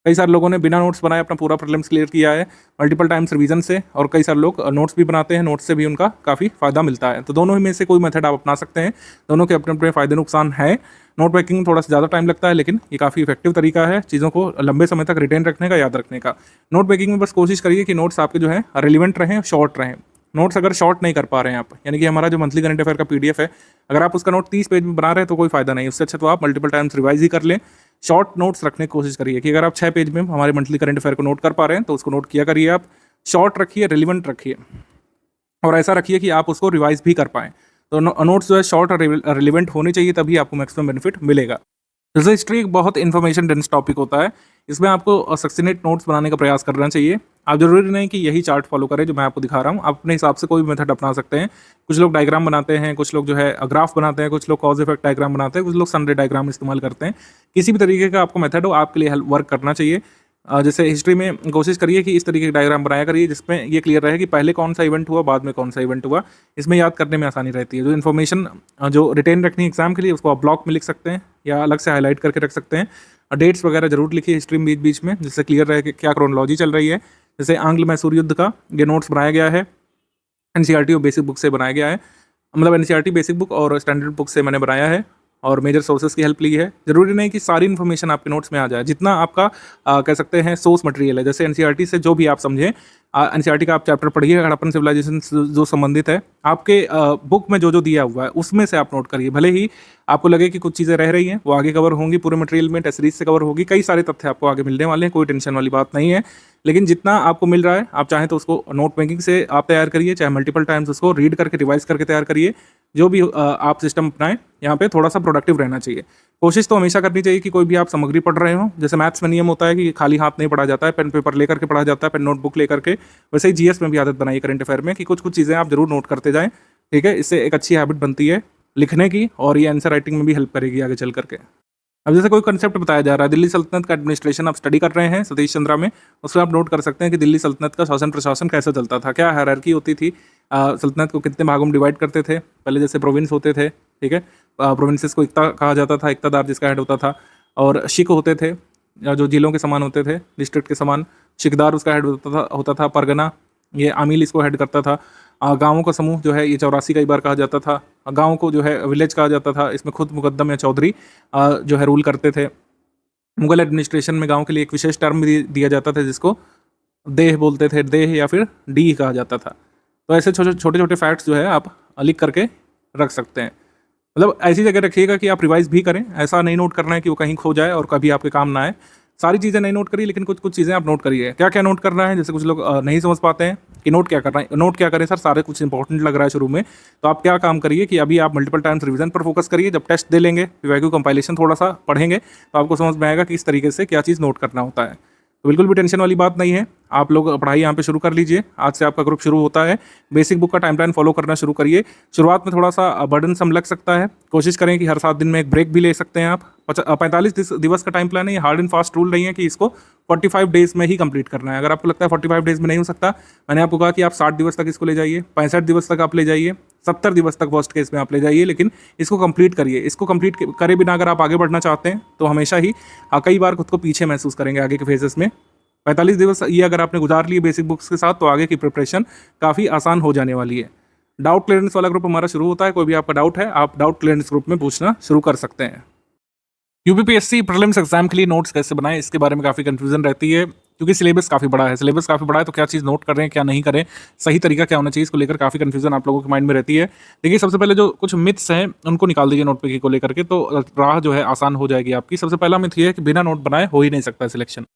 कई सारे लोगों ने बिना नोट्स बनाए अपना पूरा प्रीलिम्स क्लियर किया है मल्टीपल टाइम्स रिवीजन से, और कई सारे लोग नोट्स भी बनाते हैं, नोट्स से भी उनका काफ़ी फ़ायदा मिलता है। तो दोनों ही में से कोई मेथड आप अपना सकते हैं। दोनों के अपने अपने फ़ायदे नुकसान है। नोट मेकिंग थोड़ा सा ज़्यादा टाइम लगता है, लेकिन ये काफ़ी इफेक्टिव तरीका है चीज़ों को लंबे समय तक रिटेन रखने का, याद रखने का। नोट मेकिंग में बस कोशिश करिए कि नोट्स आपके जो है रिलेवेंट रहें, शॉर्ट रहें। नोट्स अगर शॉर्ट नहीं कर पा रहे हैं आप, यानी कि हमारा जो मंथली करंट अफेयर का पीडीएफ है, अगर आप उसका नोट 30 पेज में बना रहे हैं तो कोई फायदा नहीं। उससे अच्छा तो आप मल्टीपल टाइम्स रिवाइज ही कर लें। शॉर्ट नोट्स रखने की कोशिश करिए कि अगर आप 6 पेज में हमारे मंथली करंट अफेयर को नोट कर पा रहे हैं तो उसको नोट किया करिए। आप शॉर्ट रखिए, रिलेवेंट रखिए और ऐसा रखिए कि आप उसको रिवाइज भी कर पाएँ। तो नोट्स जो है शॉर्ट और रिलेवेंट होने चाहिए, तभी आपको मैक्सिमम बेनिफिट मिलेगा। जैसे हिस्ट्री एक बहुत इन्फॉर्मेशन डेंस टॉपिक होता है, इसमें आपको सक्सीनेट नोट्स बनाने का प्रयास करना चाहिए। आप जरूरी नहीं कि यही चार्ट फॉलो करें जो मैं आपको दिखा रहा हूँ, आप अपने हिसाब से कोई भी मेथड अपना सकते हैं। कुछ लोग डायग्राम बनाते हैं, कुछ लोग जो है ग्राफ बनाते हैं, कुछ लोग कॉज इफेक्ट डायग्राम बनाते हैं, कुछ लोग सनरे डायग्राम इस्तेमाल करते हैं। किसी भी तरीके का आपको मेथड हो, आपके लिए वर्क करना चाहिए। जैसे हिस्ट्री में कोशिश करिए कि इस तरीके के डायग्राम बनाया करिए जिसमें ये क्लियर रहे कि पहले कौन सा इवेंट हुआ, बाद में कौन सा इवेंट हुआ। इसमें याद करने में आसानी रहती है। जो इन्फॉर्मेशन जो रिटेन रखनी है एग्जाम के लिए, उसको आप ब्लॉक में लिख सकते हैं या अलग से हाईलाइट करके रख सकते हैं। डेट्स वगैरह जरूर लिखिए हिस्ट्री में बीच बीच में, जिससे क्लियर रहे कि क्या क्रोनोलॉजी चल रही है। जैसे आंग्ल मैसूर युद्ध का ये नोट्स बनाया गया है, एनसीईआरटी और बेसिक बुक से बनाया गया है। मतलब एनसीईआरटी बेसिक बुक और स्टैंडर्ड बुक से मैंने बनाया है और मेजर सोर्सेज की हेल्प ली है। जरूरी नहीं कि सारी इन्फॉर्मेशन आपके नोट्स में आ जाए, जितना आपका कह सकते हैं सोर्स मटेरियल है। जैसे एनसीईआरटी से जो भी आप समझें, एनसीईआरटी का आप चैप्टर पढ़िए, हड़प्पन सिविलाइजेशन जो संबंधित है, आपके बुक में जो जो दिया हुआ है उसमें से आप नोट करिए। भले ही आपको लगे कि कुछ चीज़ें रह रही हैं, वो आगे कवर होंगी, पूरे मटेरियल में टेस्ट सीरीज से कवर होगी। कई सारे तथ्य आपको आगे मिलने वाले हैं, कोई टेंशन वाली बात नहीं है। लेकिन जितना आपको मिल रहा है, आप चाहें तो उसको नोट मेकिंग से आप तैयार करिए, चाहे मल्टीपल टाइम्स उसको रीड करके रिवाइज करके तैयार करिए। जो भी आप सिस्टम अपनाएं, यहाँ पे थोड़ा सा प्रोडक्टिव रहना चाहिए। कोशिश तो हमेशा करनी चाहिए कि कोई भी आप सामग्री पढ़ रहे हो, जैसे मैथ्स में नियम होता है कि खाली हाथ नहीं पढ़ा जाता है, पेन पेपर लेकर के पढ़ा जाता है, पेन नोटबुक लेकर के। वैसे ही जीएस में भी आदत बनाई करंट अफेयर में कि कुछ कुछ चीज़ें आप जरूर नोट करते जाएं। ठीक है, इससे एक अच्छी हैबिट बनती है लिखने की, और ये आंसर राइटिंग में भी हेल्प करेगी आगे चल करके। अब जैसे कोई कंसेप्ट बताया जा रहा है, दिल्ली सल्तनत का एडमिनिस्ट्रेशन आप स्टडी कर रहे हैं सतीश चंद्रा में, उसमें आप नोट कर सकते हैं कि दिल्ली सल्तनत का शासन प्रशासन कैसे चलता था, क्या हायरार्की होती थी, सल्तनत को कितने भागों में डिवाइड करते थे। पहले जैसे प्रोविंस होते थे, ठीक है, प्रोविंसेस को इक्ता कहा जाता था, इक्तादार जिसका हेड होता था, और शिक होते थे जो जिलों के समान होते थे, डिस्ट्रिक्ट के समान। शिकदार उसका हेड होता था, परगना ये आमिल इसको हेड करता था। गाँवों का समूह जो है ये 84 कई बार कहा जाता था। गाँव को जो है विलेज कहा जाता था। इसमें खुद मुकद्दम या चौधरी जो है रूल करते थे। मुगल एडमिनिस्ट्रेशन में गांव के लिए एक विशेष टर्म भी दिया जाता था जिसको देह बोलते थे, देह या फिर डी कहा जाता था। तो ऐसे छोटे छोटे फैक्ट्स जो है आप लिख करके रख सकते हैं। मतलब ऐसी जगह रखिएगा कि आप रिवाइज भी करें, ऐसा नहीं नोट करना है कि वो कहीं खो जाए और कभी आपके काम ना आए। सारी चीज़ें नहीं नोट करिए, लेकिन कुछ कुछ चीज़ें आप नोट करिए। क्या क्या नोट करना है, जैसे कुछ लोग नहीं समझ पाते हैं कि नोट क्या करना है। नोट क्या करें सर, सारे कुछ इंपॉर्टेंट लग रहा है शुरू में, तो आप क्या काम करिए कि अभी आप मल्टीपल टाइम्स रिवीजन पर फोकस करिए। जब टेस्ट दे लेंगे, पीवाईक्यू कंपाइलेशन थोड़ा सा पढ़ेंगे, तो आपको समझ में आएगा कि इस तरीके से क्या चीज़ नोट करना होता है। तो बिल्कुल भी टेंशन वाली बात नहीं है। आप लोग पढ़ाई यहाँ पे शुरू कर लीजिए। आज से आपका ग्रुप शुरू होता है। बेसिक बुक का टाइमलाइन फॉलो करना शुरू करिए। शुरुआत में थोड़ा सा बर्डन सम लग सकता है, कोशिश करें कि हर 7 दिन में एक ब्रेक भी ले सकते हैं आप। 45 दिवस का टाइम प्लान है, ये हार्ड एंड फास्ट रूल नहीं है कि इसको 45 डेज में ही कंप्लीट करना है। अगर आपको लगता है 45 डेज में नहीं हो सकता, मैंने आपको कहा कि आप 60 दिवस तक इसको ले जाइए, 65 दिवस तक आप ले जाइए, 70 दिवस तक वर्स्ट केस में आप ले जाइए, लेकिन इसको कंप्लीट करिए। इसको कंप्लीट करे बिना अगर आप आगे बढ़ना चाहते हैं तो हमेशा ही कई बार खुद को पीछे महसूस करेंगे आगे के फेजेस में। 45 दिवस ये अगर आपने गुजार लिए बेसिक बुक्स के साथ, तो आगे की प्रिपरेशन काफ़ी आसान हो जाने वाली है। डाउट क्लियरेंस वाला ग्रुप हमारा शुरू होता है। कोई भी आपका डाउट है, आप डाउट क्लियरेंस ग्रुप में पूछना शुरू कर सकते हैं। यूपीपीएससी प्रीलिम्स एग्जाम के लिए नोट्स कैसे बनाएं, इसके बारे में काफ़ी कंफ्यूजन रहती है, क्योंकि सिलेबस काफ़ी बड़ा है। सिलेबस काफ़ी बड़ा है तो क्या चीज़ नोट कर रहे हैं, क्या नहीं करें, सही तरीका क्या होना चाहिए, इसको लेकर काफ़ी कंफ्यूजन आप लोगों के माइंड में रहती है। देखिए, सबसे पहले जो कुछ मिथ्स हैं उनको निकाल दीजिए नोट पे को लेकर के, तो राह जो है आसान हो जाएगी आपकी। सबसे पहला मिथ ये है कि बिना नोट बनाए हो ही नहीं सकता सिलेक्शन।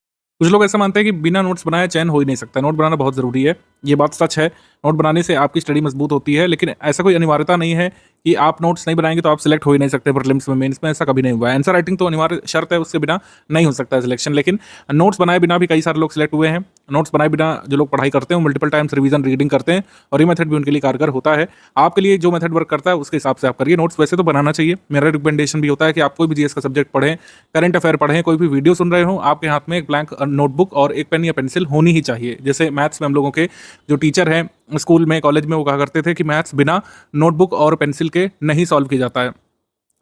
कुछ लोग ऐसा मानते हैं कि बिना नोट्स बनाए चयन हो ही नहीं सकता। नोट बनाना बहुत ज़रूरी है, ये बात सच है। नोट बनाने से आपकी स्टडी मजबूत होती है, लेकिन ऐसा कोई अनिवार्यता नहीं है कि आप नोट्स नहीं बनाएंगे तो आप सिलेक्ट हो ही नहीं सकते प्रीलिम्स में, मेंस में। ऐसा कभी नहीं हुआ है। आंसर राइटिंग तो अनिवार्य शर्त है, उसके बिना नहीं हो सकता है सिलेक्शन। लेकिन नोट्स बनाए बिना भी कई सारे लोग सिलेक्ट हुए हैं। नोट्स बनाए बिना जो लोग पढ़ाई करते हैं वो मल्टीपल टाइम्स रिवीजन रीडिंग करते हैं, और ये मेथड भी उनके लिए कारगर होता है। आपके लिए जो मेथड वर्क करता है उसके हिसाब से आप करिए। नोट्स वैसे तो बनाना चाहिए। मेरा रिकमेंडेशन भी होता है कि आप कोई भी जीएस का सब्जेक्ट पढ़ें, करंट अफेयर पढ़ें, कोई भी वीडियो सुन रहे हो, आपके हाथ में एक ब्लैंक नोटबुक और एक पेन या पेंसिल होनी ही चाहिए। जैसे मैथ्स में हम लोगों के जो टीचर हैं स्कूल में, कॉलेज में, वो कहा करते थे कि मैथ्स बिना नोटबुक और पेंसिल के नहीं सॉल्व किया जाता है।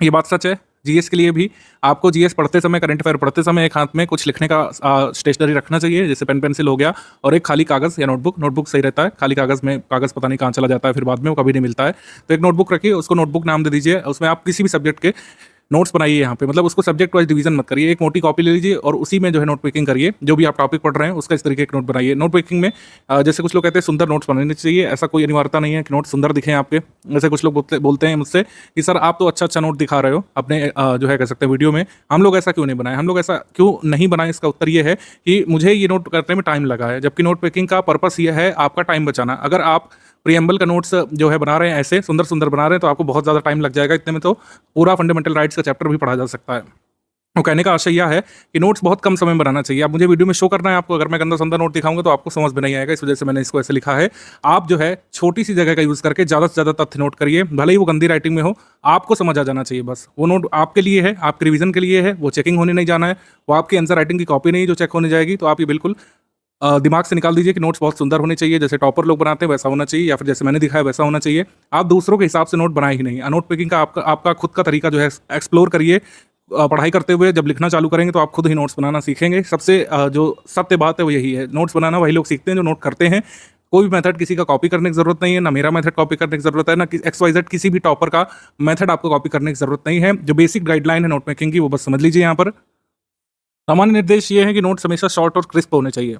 ये बात सच है। जीएस के लिए भी आपको जीएस पढ़ते समय, करंट अफेयर पढ़ते समय एक हाथ में कुछ लिखने का स्टेशनरी रखना चाहिए, जैसे पेन पेंसिल हो गया, और एक खाली कागज़ या नोटबुक। नोटबुक सही रहता है, खाली कागज़ में कागज़ पता नहीं कहाँ चला जाता है, फिर बाद में वो कभी नहीं मिलता है। तो एक नोटबुक रखिए, उसको नोटबुक नाम दे दीजिए। उसमें आप किसी भी सब्जेक्ट के नोट्स बनाइए यहाँ पे, मतलब उसको सब्जेक्ट वाइज डिवीजन मत करिए। एक मोटी कॉपी ले लीजिए और उसी में जो है नोट पिकिंग करिए। जो भी आप टॉपिक पढ़ रहे हैं उसका इस तरीके के नोट बनाइए। नोट पिकिंग में जैसे कुछ लोग कहते हैं सुंदर नोट्स बनाने चाहिए, ऐसा कोई अनिवार्यता नहीं है कि नोट सुंदर दिखें आपके। जैसे कुछ लोग बोलते हैं मुझसे कि सर आप तो अच्छा अच्छा नोट दिखा रहे हो अपने जो है कह सकते हैं वीडियो में, हम लोग ऐसा क्यों नहीं बनाए। हम लोग ऐसा क्यों नहीं बनाए, इसका उत्तर ये है कि मुझे ये नोट करने में टाइम लगा है, जबकि नोट पिकिंग का पर्पस ये है आपका टाइम बचाना। अगर आप प्रीएम्बल का नोट्स जो है बना रहे हैं, ऐसे सुंदर सुंदर बना रहे हैं, तो आपको बहुत ज़्यादा टाइम लग जाएगा। इतने में तो पूरा फंडामेंटल राइट्स का चैप्टर भी पढ़ा जा सकता है। वो कहने का आशय यह है कि नोट्स बहुत कम समय में बनाना चाहिए। आप मुझे वीडियो में शो करना है आपको, अगर मैं गंदा संदा नोट दिखाऊंगा तो आपको समझ में नहीं आएगा, इस वजह से मैंने इसको ऐसे लिखा है। आप जो है छोटी सी जगह का यूज़ करके ज़्यादा से ज़्यादा तथ्य नोट करिए, भले ही वो गंदी राइटिंग में हो, आपको समझ आ जाना चाहिए बस। वो नोट आपके लिए है, आपके रिवीजन के लिए है, वो चेकिंग होने नहीं जाना है। वो आपकी आंसर राइटिंग की कॉपी नहीं जो चेक होने जाएगी। तो आप ये बिल्कुल दिमाग से निकाल दीजिए कि नोट्स बहुत सुंदर होने चाहिए, जैसे टॉपर लोग बनाते हैं वैसा होना चाहिए, या फिर जैसे मैंने दिखाया वैसा होना चाहिए। आप दूसरों के हिसाब से नोट बनाए ही नहीं। नोट पिकिंग का आपका खुद का तरीका जो है एक्सप्लोर करिए। पढ़ाई करते हुए जब लिखना चालू करेंगे तो आप खुद ही नोट्स बनाना सीखेंगे। सबसे जो सत्य बात है वो यही है, नोट्स बनाना वही लोग सीखते हैं जो नोट करते हैं। कोई भी मेथड किसी का कॉपी करने की जरूरत नहीं है, ना मेरा मेथड कॉपी करने की जरूरत है, ना XYZ किसी भी टॉपर का मेथड आपको कॉपी करने की जरूरत नहीं है। जो बेसिक गाइडलाइन है नोट मेकिंग की वो बस समझ लीजिए। यहाँ पर सामान्य निर्देश ये है कि नोट्स हमेशा शॉर्ट और क्रिस्प होने चाहिए।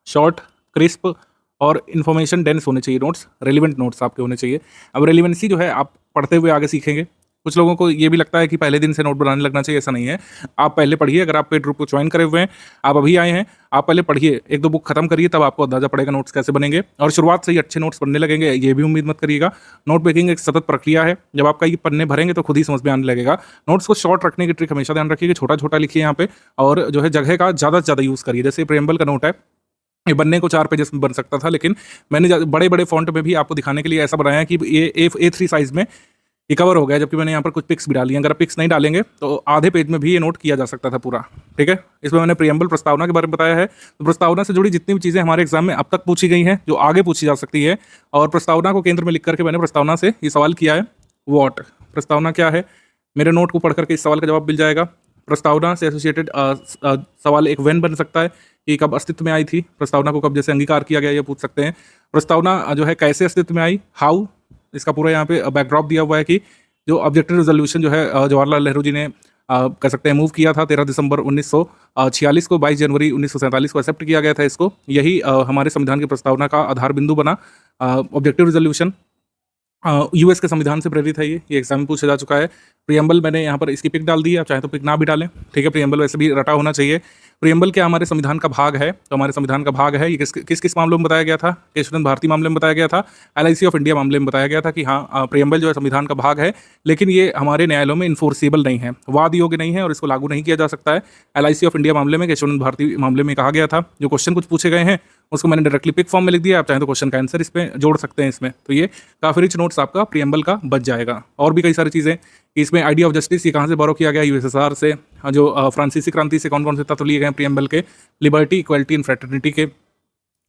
शॉर्ट, क्रिस्प और इन्फॉर्मेशन डेंस होने चाहिए नोट्स, रेलिवेंट नोट्स आपके होने चाहिए। अब रेलिवेंसी जो है आप पढ़ते हुए आगे सीखेंगे। कुछ लोगों को ये भी लगता है कि पहले दिन से नोट बनाने लगना चाहिए, ऐसा नहीं है। आप पहले पढ़िए, अगर आप पेड ग्रुप को ज्वाइन करे हुए हैं, आप अभी आए हैं, आप पहले पढ़िए, एक दो बुक खत्म करिए, तब आपको अंदाजा पड़ेगा नोट्स कैसे बनेंगे। और शुरुआत से ही अच्छे नोट्स बनने लगेंगे ये भी उम्मीद मत करिएगा। नोट मेकिंग एक सतत प्रक्रिया है, जब आपका ये पन्ने भरेंगे तो खुद ही समझ में आने लगेगा। नोट्स को शॉर्ट रखने की ट्रिक हमेशा ध्यान रखिए कि छोटा छोटा लिखिए यहाँ पे, और जो है जगह का ज़्यादा से ज़्यादा यूज़ करिए। जैसे प्रीएम्बल का नोट है, ये बनने को 4 पेजेस में बन सकता था, लेकिन मैंने बड़े बड़े फॉन्ट में भी आपको दिखाने के लिए ऐसा बनाया कि ये A3 साइज में ये कवर हो गया, जबकि मैंने यहाँ पर कुछ पिक्स भी डाली हैं। अगर आप पिक्स नहीं डालेंगे तो आधे पेज में भी ये नोट किया जा सकता था पूरा। ठीक है, इसमें मैंने प्रीएम्बल प्रस्तावना के बारे में बताया है। तो प्रस्तावना से जुड़ी जितनी भी चीज़ें हमारे एग्जाम में अब तक पूछी गई हैं, जो आगे पूछी जा सकती है, और प्रस्तावना को केंद्र में लिख करके मैंने प्रस्तावना से ये सवाल किया है, वॉट प्रस्तावना क्या है। मेरे नोट को पढ़ करके इस सवाल का जवाब मिल जाएगा। प्रस्तावना से एसोसिएटेड सवाल एक व्हेन बन सकता है कि कब अस्तित्व में आई थी, प्रस्तावना को कब जैसे अंगीकार किया गया, ये पूछ सकते हैं। प्रस्तावना जो है कैसे अस्तित्व में आई, हाउ, इसका पूरा यहाँ पे बैकड्रॉप दिया हुआ है कि जो ऑब्जेक्टिव रिजोल्यूशन जो है जवाहरलाल नेहरू जी ने कह सकते हैं मूव किया था 13 दिसंबर 1946 को, 22 जनवरी 1947 को एक्सेप्ट किया गया था इसको। यही हमारे संविधान की प्रस्तावना का आधार बिंदु बना। ऑब्जेक्टिव रिजोल्यूशन यूएस के संविधान से प्रेरित है। ये एग्जाम में पूछा जा चुका है। प्रीएम्बल मैंने यहाँ पर इसकी पिक डाल दी है, आप चाहे तो पिक ना भी डालें, ठीक है। प्रीएम्बल वैसे भी रटा होना चाहिए। प्रीएम्बल क्या हमारे संविधान का भाग है, तो हमारे संविधान का भाग है। ये किस किस मामलों में बताया गया था, केशवचंद्र भारती मामले में बताया गया था, LIC ऑफ इंडिया मामले में बताया गया था कि हाँ प्रीएम्बल जो है संविधान का भाग है, लेकिन ये हमारे न्यायालयों में इन्फोर्सिबल नहीं है, वाद योग्य नहीं है और इसको लागू नहीं किया जा सकता है। LIC ऑफ इंडिया मामले में, केशवचंद्र भारती मामले में कहा गया था। जो क्वेश्चन कुछ पूछे गए हैं उसको मैंने डायरेक्टली पिक फॉर्म में लिख दिया, आप चाहें तो क्वेश्चन का आंसर इसमें जोड़ सकते हैं इसमें। तो ये काफ़ी रिच नोट्स आपका प्रीएम्बल का बच जाएगा। और भी कई सारी चीज़ें इसमें, आइडिया ऑफ जस्टिस ये कहाँ से बोरो किया गया, USSR से। जो फ्रांसीसी क्रांति से कौन कौन से तत्व लिए गए प्रीएम्बल के, लिबर्टी, इक्वलिटी एंड फ्रेटर्निटी के,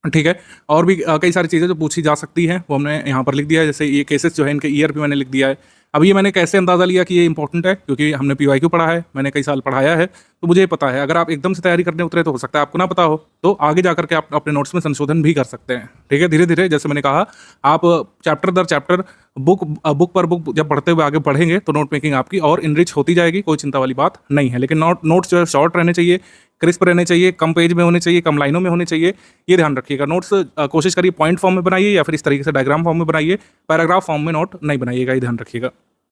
ठीक है। और भी कई सारी चीज़ें जो पूछी जा सकती हैं वो हमने यहाँ पर लिख दिया है। जैसे ये केसेस जो है इनके ईयर भी मैंने लिख दिया है। अब ये मैंने कैसे अंदाज़ा लिया कि ये इंपॉर्टेंट है, क्योंकि हमने PYQ पढ़ा है, मैंने कई साल पढ़ाया है, तो मुझे पता है। अगर आप एकदम से तैयारी करने उतरे तो हो सकता है आपको ना पता हो, तो आगे जाकर के आप अपने नोट्स में संशोधन भी कर सकते हैं। ठीक है, धीरे धीरे जैसे मैंने कहा, आप चैप्टर दर चैप्टर, बुक पर बुक जब पढ़ते हुए आगे बढ़ेंगे तो नोट मेकिंग आपकी और इनरिच होती जाएगी, कोई चिंता वाली बात नहीं है। लेकिन नोट्स जो है शॉर्ट रहने चाहिए, क्रिस्प रहने चाहिए, कम पेज में होने चाहिए, कम लाइनों में होने चाहिए, ये ध्यान रखिएगा। नोट्स कोशिश करिए पॉइंट फॉर्म में बनाइए या फिर इस तरीके से डायग्राम फॉर्म में बनाइए, पैराग्राफ फॉर्म में नोट नहीं बनाइएगा, ये ध्यान रखिएगा।